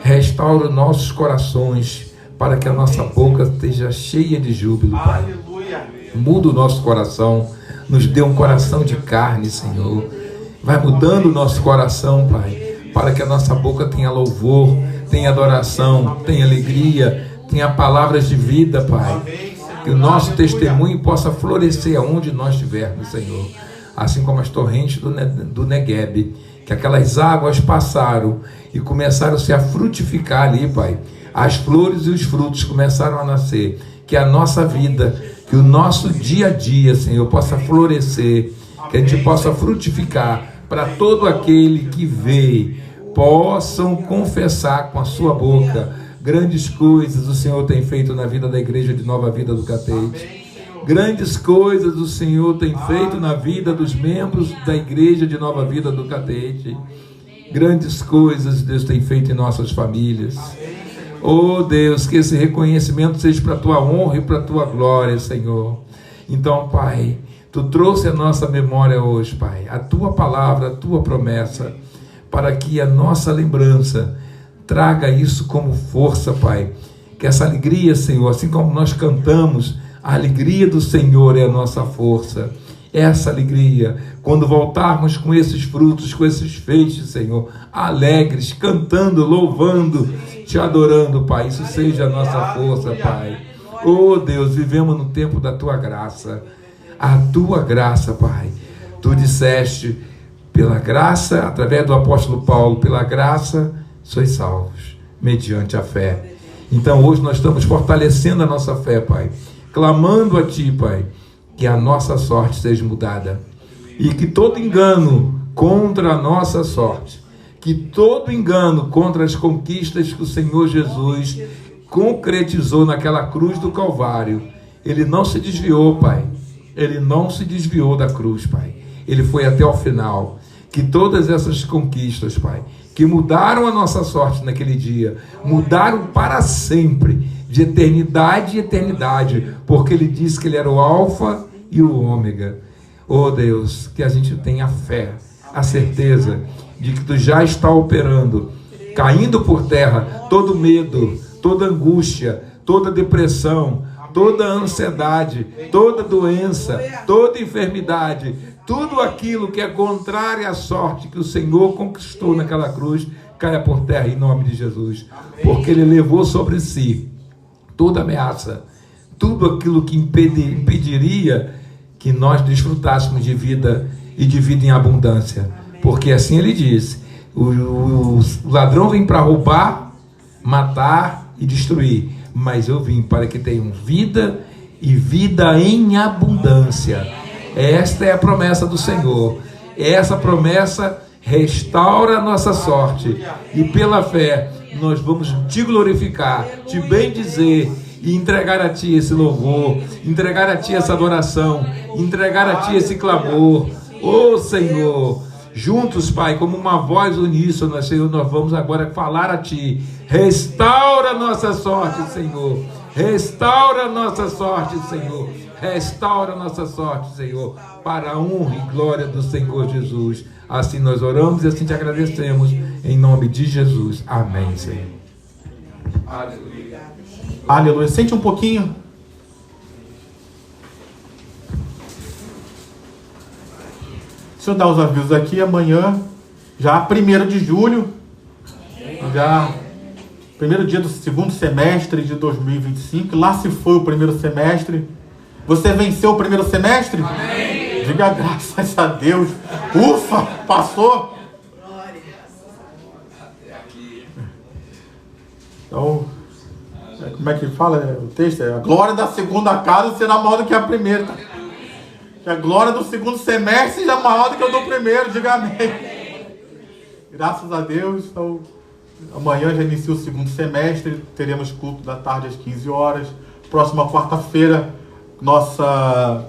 Restaura os nossos corações, para que a nossa boca esteja cheia de júbilo, Pai. Muda o nosso coração, nos dê um coração de carne, Senhor. Vai mudando o nosso coração, Pai, para que a nossa boca tenha louvor, tenha adoração, tenha alegria, tenha palavras de vida, Pai. Que o nosso testemunho possa florescer aonde nós estivermos, Senhor. Assim como as torrentes do Negueb, que aquelas águas passaram e começaram-se a frutificar ali, Pai. As flores e os frutos começaram a nascer. Que a nossa vida, que o nosso dia a dia, Senhor, possa florescer, que a gente possa frutificar, para todo aquele que vê, possam confessar com a sua boca: grandes coisas o Senhor tem feito na vida da igreja de Nova Vida do Catete. Grandes coisas o Senhor tem feito na vida dos membros da igreja de Nova Vida do Catete. Grandes coisas Deus tem feito em nossas famílias. Oh Deus, que esse reconhecimento seja para a Tua honra e para a Tua glória, Senhor. Então, Pai, Tu trouxe a nossa memória hoje, Pai, a Tua palavra, a Tua promessa, para que a nossa lembrança traga isso como força, Pai. Que essa alegria, Senhor, assim como nós cantamos, a alegria do Senhor é a nossa força. Essa alegria, quando voltarmos com esses frutos, com esses feixes, Senhor, alegres, cantando, louvando, Te adorando, Pai, isso seja a nossa força, Pai. Oh Deus, vivemos no tempo da Tua graça. A Tua graça, Pai. Tu disseste, pela graça, através do apóstolo Paulo, pela graça sois salvos, mediante a fé. Então hoje nós estamos fortalecendo a nossa fé, Pai, clamando a Ti, Pai, que a nossa sorte seja mudada, e que todo engano contra a nossa sorte, que todo engano contra as conquistas que o Senhor Jesus concretizou naquela cruz do Calvário, Ele não se desviou, Pai. Ele não se desviou da cruz, Pai. Ele foi até o final. Que todas essas conquistas, Pai, que mudaram a nossa sorte naquele dia, mudaram para sempre, de eternidade em eternidade, porque Ele disse que Ele era o Alfa e o Ômega. Oh Deus, que a gente tenha fé, a certeza de que Tu já está operando, caindo por terra todo medo, toda angústia, toda depressão, toda ansiedade, toda doença, toda enfermidade, tudo aquilo que é contrário à sorte que o Senhor conquistou naquela cruz, caia por terra em nome de Jesus, porque Ele levou sobre si toda ameaça, tudo aquilo que impediria que nós desfrutássemos de vida e de vida em abundância, porque assim Ele disse: o ladrão vem para roubar, matar e destruir, mas eu vim para que tenham vida e vida em abundância. Esta é a promessa do Senhor. Essa promessa restaura a nossa sorte, e pela fé nós vamos Te glorificar, Te bendizer e entregar a Ti esse louvor, entregar a Ti essa adoração, entregar a Ti esse clamor. Ô Senhor, juntos, Pai, como uma voz uníssona, Senhor, nós vamos agora falar a Ti. Restaura a nossa sorte, Senhor. Restaura a nossa sorte, Senhor. Restaura a nossa sorte, Senhor, para a honra e glória do Senhor Jesus. Assim nós oramos e assim te agradecemos, em nome de Jesus. Amém, Senhor. Aleluia.
Aleluia. Sente um pouquinho. Deixa eu dar os avisos aqui. Amanhã, já 1º de julho, já primeiro dia do segundo semestre de 2025. Lá se foi o primeiro semestre. Você venceu o primeiro semestre? Amém. Diga graças a Deus. Ufa, passou. Então, como é que fala o texto? A glória da segunda casa será maior do que a primeira. Que a glória do segundo semestre seja maior do que a do primeiro. Diga amém. Graças a Deus. Então, amanhã já inicia o segundo semestre. Teremos culto da tarde às 15 horas. Próxima quarta-feira, nossa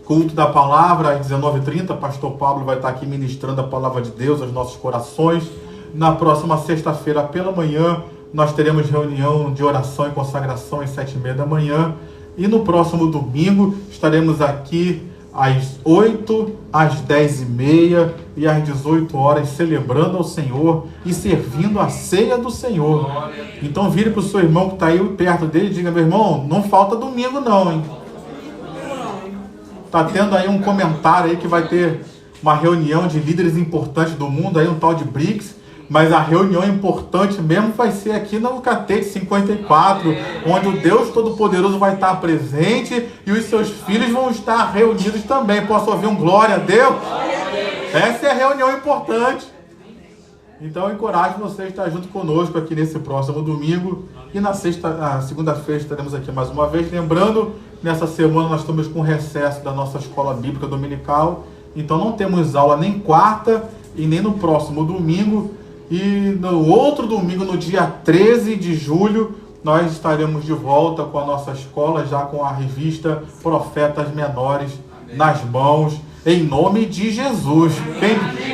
culto da palavra às 19h30. Pastor Pablo vai estar aqui ministrando a palavra de Deus aos nossos corações. Na próxima sexta-feira pela manhã, nós teremos reunião de oração e consagração às 7h30 da manhã. E no próximo domingo estaremos aqui às 8h, às 10h30 e às 18 horas, celebrando ao Senhor e servindo a ceia do Senhor. Então vire para o seu irmão que está aí perto dele e diga: meu irmão, não falta domingo não, hein? Está tendo aí um comentário aí que vai ter uma reunião de líderes importantes do mundo, aí um tal de BRICS, mas a reunião importante mesmo vai ser aqui no Catete 54, onde o Deus Todo-Poderoso vai estar presente e os seus filhos vão estar reunidos também. Posso ouvir um glória a Deus? Essa é a reunião importante. Então eu encorajo você a estar junto conosco aqui nesse próximo domingo. E na segunda-feira estaremos aqui mais uma vez. Lembrando, nessa semana nós estamos com recesso da nossa escola bíblica dominical. Então não temos aula nem quarta e nem no próximo domingo. E no outro domingo, no dia 13 de julho, nós estaremos de volta com a nossa escola, já com a revista Profetas Menores nas mãos, em nome de Jesus.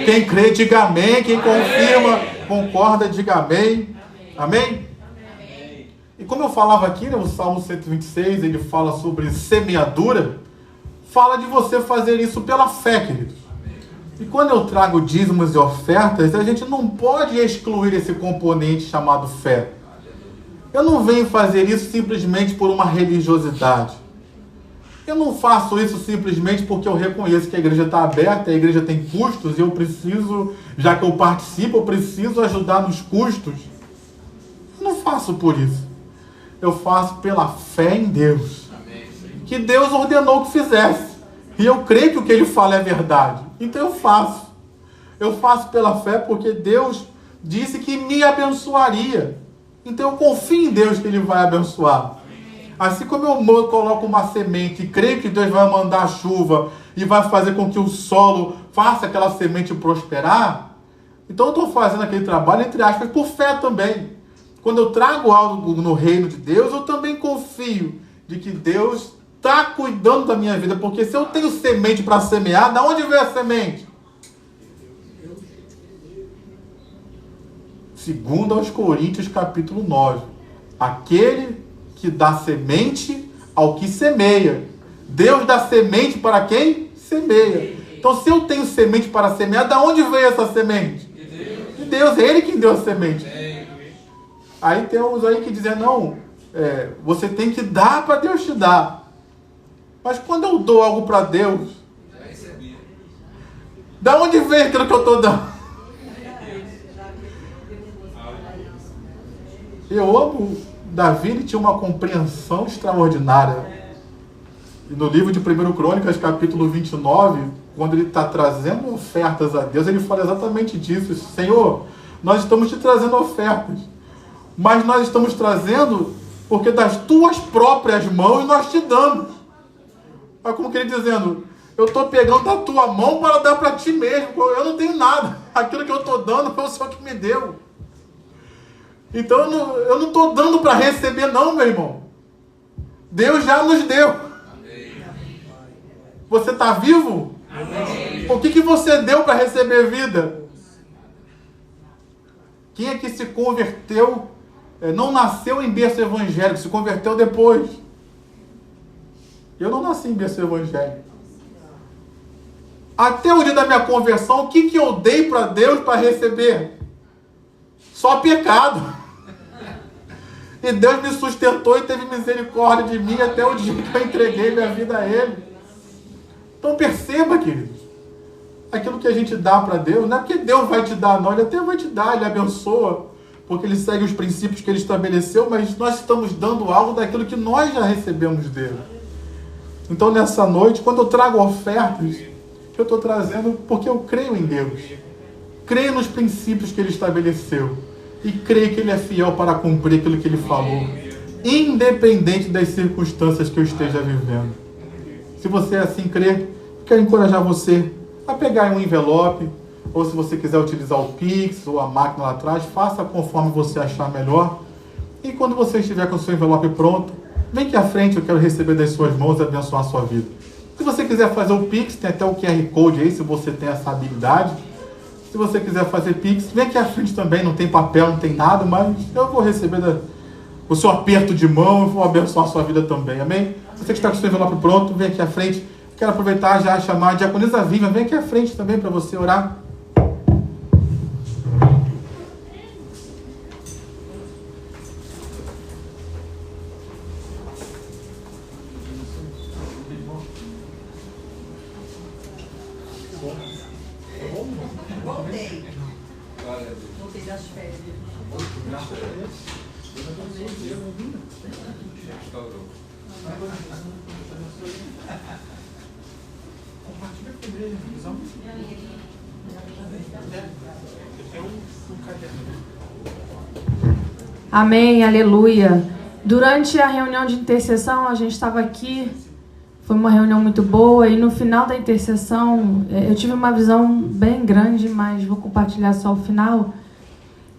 Quem crê, diga amém. Quem confirma, concorda, diga amém. Amém? E como eu falava aqui, né, o Salmo 126, ele fala sobre semeadura, fala de você fazer isso pela fé, queridos. E quando eu trago dízimos e ofertas, a gente não pode excluir esse componente chamado fé. Eu não venho fazer isso simplesmente por uma religiosidade. Eu não faço isso simplesmente porque eu reconheço que a igreja está aberta, a igreja tem custos, e eu preciso, já que eu participo, eu preciso ajudar nos custos. Eu não faço por isso. Eu faço pela fé em Deus. Que Deus ordenou que fizesse. E eu creio que o que Ele fala é verdade. Então eu faço. Eu faço pela fé porque Deus disse que me abençoaria. Então eu confio em Deus que Ele vai abençoar. Assim como eu coloco uma semente e creio que Deus vai mandar a chuva e vai fazer com que o solo faça aquela semente prosperar, então eu estou fazendo aquele trabalho, entre aspas, por fé também. Quando eu trago algo no reino de Deus, eu também confio de que Deus está cuidando da minha vida, porque se eu tenho semente para semear, da onde veio a semente? Segundo aos Coríntios, capítulo 9. Aquele que dá semente ao que semeia. Deus dá semente para quem semeia. Então, se eu tenho semente para semear, da onde veio essa semente? De Deus, é Ele que deu a semente. Aí tem uns aí que dizem, não, você tem que dar para Deus te dar. Mas quando eu dou algo para Deus, da onde vem aquilo que eu estou dando? Eu amo Davi, ele tinha uma compreensão extraordinária. E no livro de 1 Crônicas, capítulo 29, quando ele está trazendo ofertas a Deus, ele fala exatamente disso. Senhor, nós estamos te trazendo ofertas, mas nós estamos trazendo porque das tuas próprias mãos nós te damos. Olha como que ele dizendo, eu estou pegando da tua mão para dar para ti mesmo, eu não tenho nada, aquilo que eu estou dando foi o Senhor que me deu. Então eu não estou dando para receber não, meu irmão. Deus já nos deu. Você está vivo? O que você deu para receber vida? Quem é que se converteu, não nasceu em berço evangélico, se converteu depois? Eu não nasci em berço evangélico. Até o dia da minha conversão, o que eu dei para Deus para receber? Só pecado. E Deus me sustentou e teve misericórdia de mim até o dia que eu entreguei minha vida a Ele. Então perceba, queridos, aquilo que a gente dá para Deus, não é porque Deus vai te dar, não. Ele até vai te dar, Ele abençoa, porque Ele segue os princípios que Ele estabeleceu, mas nós estamos dando algo daquilo que nós já recebemos dele. Então nessa noite, quando eu trago ofertas, eu estou trazendo porque eu creio em Deus. Creio nos princípios que Ele estabeleceu. E creio que Ele é fiel para cumprir aquilo que Ele falou. Independente das circunstâncias que eu esteja vivendo. Se você assim crer, quero encorajar você a pegar um envelope, ou se você quiser utilizar o Pix ou a máquina lá atrás, faça conforme você achar melhor. E quando você estiver com o seu envelope pronto, vem aqui à frente, eu quero receber das suas mãos e abençoar a sua vida. Se você quiser fazer o Pix, tem até o QR Code aí, se você tem essa habilidade. Se você quiser fazer Pix, vem aqui à frente também, não tem papel, não tem nada, mas eu vou receber o seu aperto de mão e vou abençoar a sua vida também, amém? Você que está com o seu envelope pronto, vem aqui à frente. Quero aproveitar já e chamar a diaconisa Vivian, vem aqui à frente também para você orar.
Voltei das férias.
Compartilha com ele, visão.
Amém, aleluia. Durante a reunião de intercessão, a gente estava aqui, foi uma reunião muito boa, e no final da intercessão, eu tive uma visão bem grande, mas vou compartilhar só o final.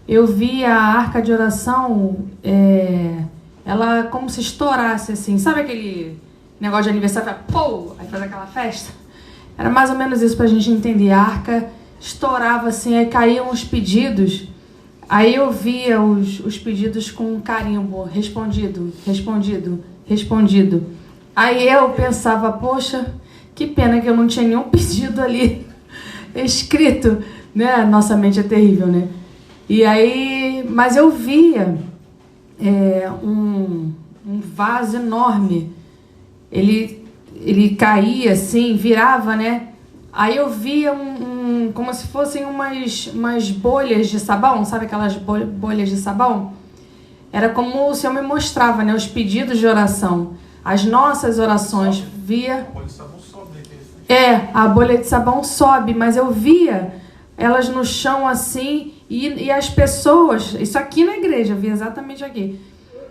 Eu vi a arca de oração, ela como se estourasse assim, sabe aquele negócio de aniversário, pô, aí faz aquela festa? Era mais ou menos isso para a gente entender. A arca estourava assim, aí caíam os pedidos. Aí eu via os pedidos com carimbo, respondido, respondido, respondido. Aí eu pensava, poxa, que pena que eu não tinha nenhum pedido ali escrito, né? Nossa mente é terrível, né? E aí, mas eu via um vaso enorme, ele caía assim, virava, né? Aí eu via como se fossem umas bolhas de sabão, sabe aquelas bolhas de sabão? Era como o Senhor me mostrava, né? Os pedidos de oração, as nossas orações, via... A bolha de sabão sobe. A bolha de sabão sobe, mas eu via elas no chão assim, e as pessoas, isso aqui na igreja, eu vi exatamente aqui.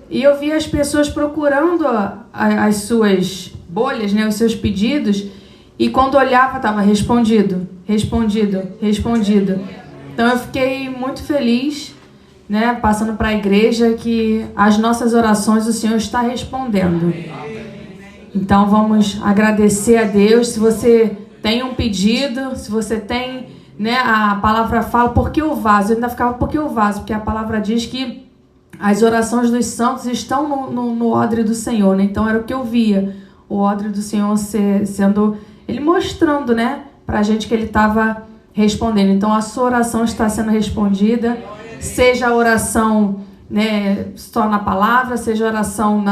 E eu vi as pessoas procurando as suas bolhas, né, os seus pedidos, e quando olhava estava respondido, respondido, respondido. Então eu fiquei muito feliz, né, passando para a igreja, que as nossas orações o Senhor está respondendo. Então vamos agradecer a Deus. Se você tem um pedido, se você tem, né, a palavra fala, porque o vaso, eu ainda ficava porque o vaso, porque a palavra diz que as orações dos santos estão no odre do Senhor, né? Então era o que eu via, o odre do Senhor sendo, ele mostrando, né, pra gente que ele estava respondendo. Então a sua oração está sendo respondida, seja a oração, né, só na palavra, seja a oração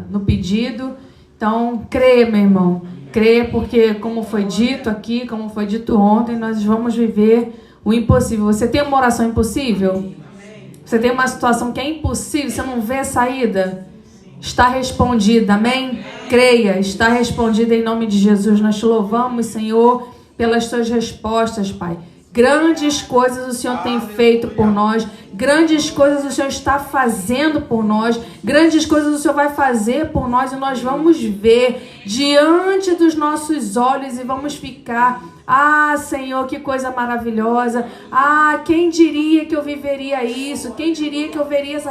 no pedido. Então crê, meu irmão, crê, porque como foi dito aqui, como foi dito ontem, nós vamos viver o impossível. Você tem uma oração impossível? Você tem uma situação que é impossível, você não vê saída? Está respondida, amém? Creia, está respondida em nome de Jesus. Nós te louvamos, Senhor, pelas tuas respostas, Pai. Grandes coisas o Senhor tem feito por nós, Grandes coisas o Senhor está fazendo por nós, grandes coisas o Senhor vai fazer por nós, e nós vamos ver diante dos nossos olhos e vamos ficar: ah, Senhor, que coisa maravilhosa. Ah, quem diria que eu viveria isso? Quem diria que eu veria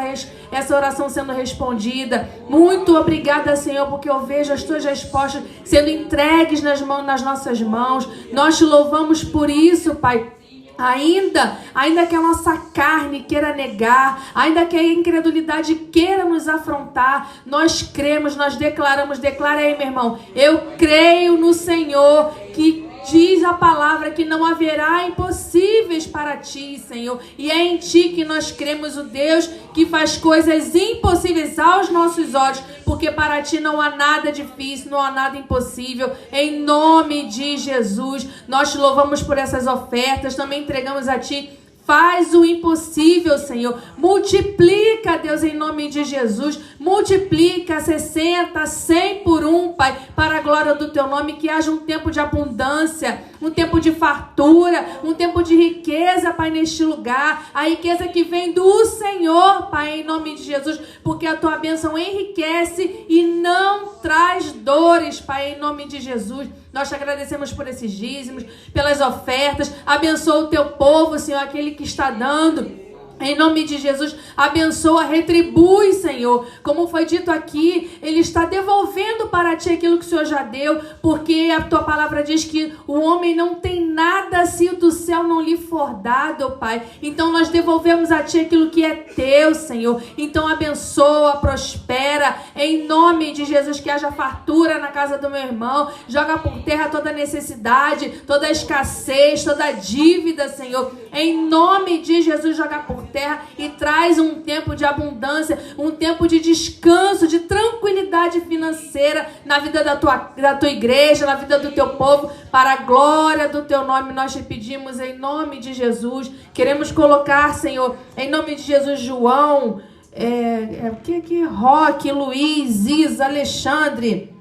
essa oração sendo respondida? Muito obrigada, Senhor, porque eu vejo as tuas respostas sendo entregues nas nossas mãos. Nós te louvamos por isso, Pai. Ainda que a nossa carne queira negar, ainda que a incredulidade queira nos afrontar, nós cremos, nós declaramos. Declara aí, meu irmão: eu creio no Senhor, que diz a palavra que não haverá impossíveis para ti, Senhor. E é em ti que nós cremos, o Deus que faz coisas impossíveis aos nossos olhos, porque para ti não há nada difícil, não há nada impossível. Em nome de Jesus, nós te louvamos por essas ofertas, também entregamos a ti. Faz o impossível, Senhor. Multiplica, Deus, em nome de Jesus. Multiplica 60, 100 por um, Pai, para a glória do teu nome. Que haja um tempo de abundância, um tempo de fartura, um tempo de riqueza, Pai, neste lugar. A riqueza que vem do Senhor, Pai, em nome de Jesus. Porque a tua bênção enriquece e não traz dores, Pai, em nome de Jesus. Nós te agradecemos por esses dízimos, pelas ofertas. Abençoa o teu povo, Senhor, aquele que está dando. Em nome de Jesus, abençoa, retribui, Senhor. Como foi dito aqui, Ele está devolvendo para ti aquilo que o Senhor já deu, porque a tua palavra diz que o homem não tem nada se do céu não lhe for dado, Pai. Então nós devolvemos a ti aquilo que é teu, Senhor. Então abençoa, prospera, em nome de Jesus, que haja fartura na casa do meu irmão. Joga por terra toda necessidade, toda escassez, toda dívida, Senhor. Em nome de Jesus, joga por terra e traz um tempo de abundância, um tempo de descanso, de tranquilidade financeira na vida da tua igreja, na vida do teu povo, para a glória do teu nome. Nós te pedimos em nome de Jesus. Queremos colocar, Senhor, em nome de Jesus, João, Roque, Luiz, Isa, Alexandre,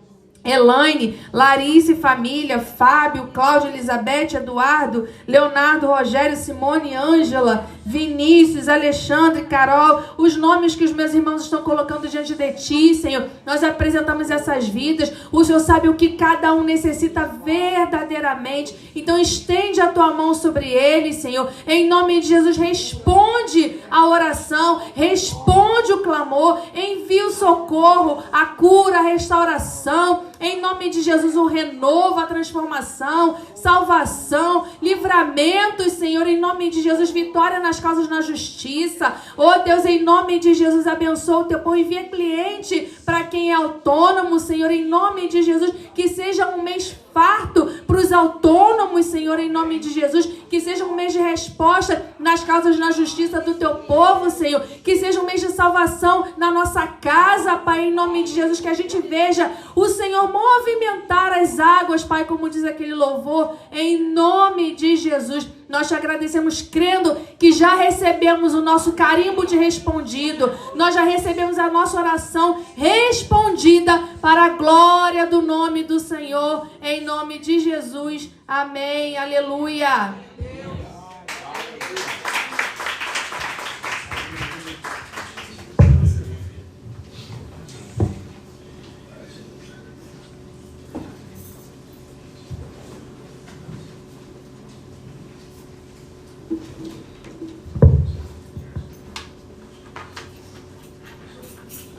Elaine, Larissa e família, Fábio, Cláudio, Elizabeth, Eduardo, Leonardo, Rogério, Simone, Ângela, Vinícius, Alexandre, Carol, os nomes que os meus irmãos estão colocando diante de ti, Senhor. Nós apresentamos essas vidas. O Senhor sabe o que cada um necessita verdadeiramente. Então estende a tua mão sobre eles, Senhor. Em nome de Jesus, responde a oração, responde o clamor, envia o socorro, a cura, a restauração. Em nome de Jesus, o renovo, a transformação, salvação, livramentos, Senhor. Em nome de Jesus, vitória nas causas na justiça. Oh Deus, em nome de Jesus, abençoa o teu povo. Envia cliente para quem é autônomo, Senhor. Em nome de Jesus, que seja um mês farto para os autônomos, Senhor, em nome de Jesus. Que seja um mês de resposta nas causas na justiça do teu povo, Senhor. Que seja um mês de salvação na nossa casa, Pai, em nome de Jesus. Que a gente veja o Senhor movimentar as águas, Pai, como diz aquele louvor, em nome de Jesus. Nós te agradecemos crendo que já recebemos o nosso carimbo de respondido. Nós já recebemos a nossa oração respondida para a glória do nome do Senhor. Em nome de Jesus. Amém. Aleluia.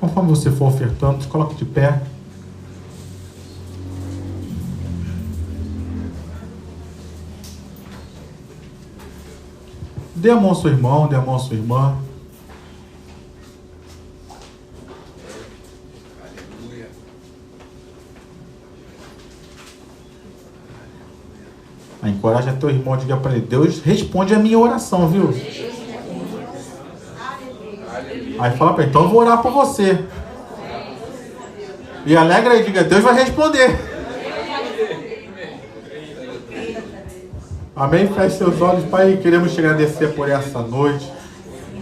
Conforme você for ofertando, se coloque de pé. Dê a mão ao seu irmão, dê a mão à sua irmã. Encoraja teu irmão, diga para ele: Deus responde a minha oração, viu? Aí fala para ele: então eu vou orar por você. E alegra aí, diga: Deus vai responder. Amém? Feche seus olhos. Pai, queremos te agradecer por essa noite.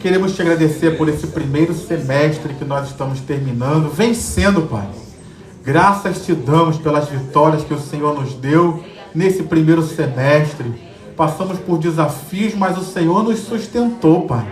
Queremos te agradecer por esse primeiro semestre que nós estamos terminando, vencendo, Pai. Graças te damos pelas vitórias que o Senhor nos deu nesse primeiro semestre. Passamos por desafios, mas o Senhor nos sustentou, Pai.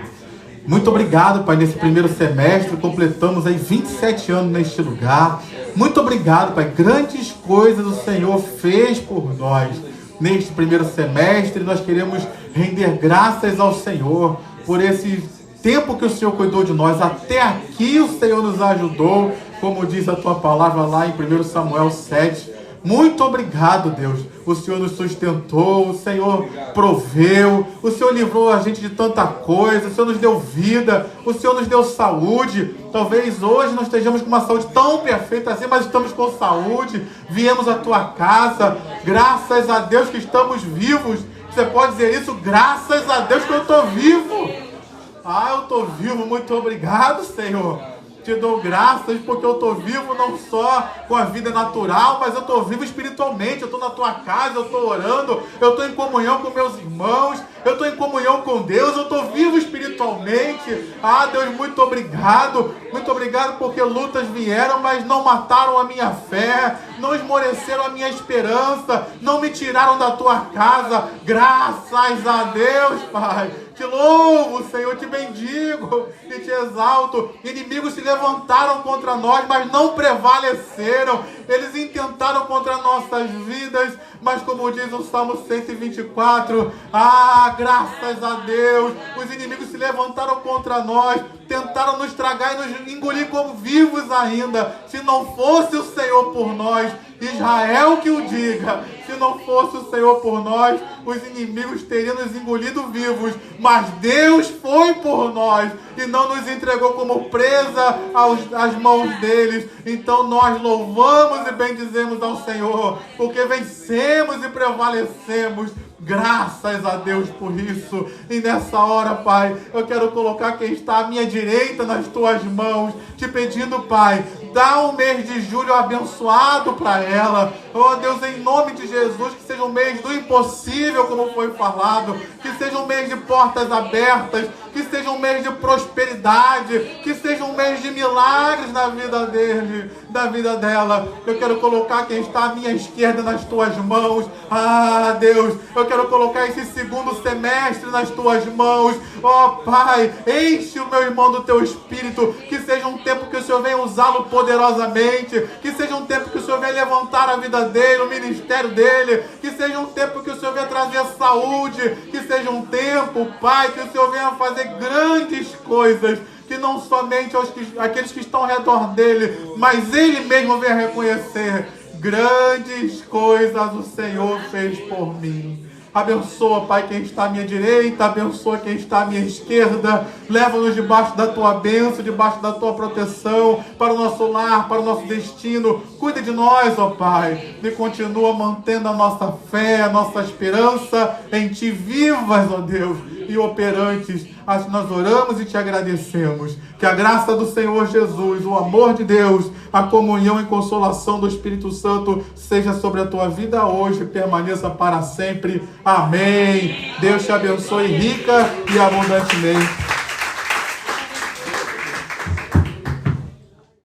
Muito obrigado, Pai, nesse primeiro semestre, completamos aí 27 anos neste lugar. Muito obrigado, Pai, grandes coisas o Senhor fez por nós neste primeiro semestre. Nós queremos render graças ao Senhor por esse tempo que o Senhor cuidou de nós. Até aqui o Senhor nos ajudou, como diz a tua palavra lá em 1 Samuel 7. Muito obrigado, Deus. O Senhor nos sustentou, o Senhor proveu, o Senhor livrou a gente de tanta coisa, o Senhor nos deu vida, o Senhor nos deu saúde. Talvez hoje não estejamos com uma saúde tão perfeita assim, mas estamos com saúde. Viemos à tua casa, graças a Deus que estamos vivos. Você pode dizer isso? Graças a Deus que eu estou vivo. Eu estou vivo, muito obrigado, Senhor. Te dou graças porque eu estou vivo não só com a vida natural, mas eu estou vivo espiritualmente. Eu estou na tua casa, eu estou orando, eu estou em comunhão com meus irmãos, eu estou em comunhão com Deus, eu estou vivo espiritualmente. Deus, muito obrigado porque lutas vieram, mas não mataram a minha fé, não esmoreceram a minha esperança, não me tiraram da tua casa. Graças a Deus, Pai. Te louvo, Senhor, te bendigo e te exalto. Inimigos se levantaram contra nós, mas não prevaleceram. Eles intentaram contra nossas vidas, mas como diz o Salmo 124, graças a Deus, os inimigos se levantaram contra nós, tentaram nos tragar e nos engolir como vivos ainda. Se não fosse o Senhor por nós, Israel que o diga, se não fosse o Senhor por nós, os inimigos teriam nos engolido vivos, mas Deus foi por nós e não nos entregou como presa às mãos deles. Então nós louvamos e bendizemos ao Senhor, porque vencemos e prevalecemos. Graças a Deus por isso. E nessa hora, Pai, eu quero colocar quem está à minha direita nas tuas mãos, te pedindo, Pai, dá um mês de julho abençoado para ela. Oh Deus, em nome de Jesus, que seja um mês do impossível, como foi falado, que seja um mês de portas abertas, que seja um mês de prosperidade, que seja um mês de milagres na vida dele, da vida dela. Eu quero colocar quem está à minha esquerda nas tuas mãos. Deus, eu quero colocar esse segundo semestre nas tuas mãos. Oh Pai, enche o meu irmão do teu espírito, que seja um tempo que o Senhor venha usá-lo poderosamente, que seja um tempo que o Senhor venha levantar a vida dele, o ministério dele, que seja um tempo que o Senhor venha trazer saúde, que seja um tempo, Pai, que o Senhor venha fazer grandes coisas, que não somente aqueles que estão ao redor dele, mas ele mesmo venha reconhecer: grandes coisas o Senhor fez por mim. Abençoa, Pai, quem está à minha direita, abençoa quem está à minha esquerda, leva-nos debaixo da tua bênção, debaixo da tua proteção, para o nosso lar, para o nosso destino. Cuida de nós, ó Pai, e continua mantendo a nossa fé, a nossa esperança em Ti vivas, ó Deus, e operantes. Assim nós oramos e te agradecemos. Que a graça do Senhor Jesus, o amor de Deus, a comunhão e consolação do Espírito Santo seja sobre a tua vida hoje e permaneça para sempre. Amém. Deus te abençoe rica e abundantemente.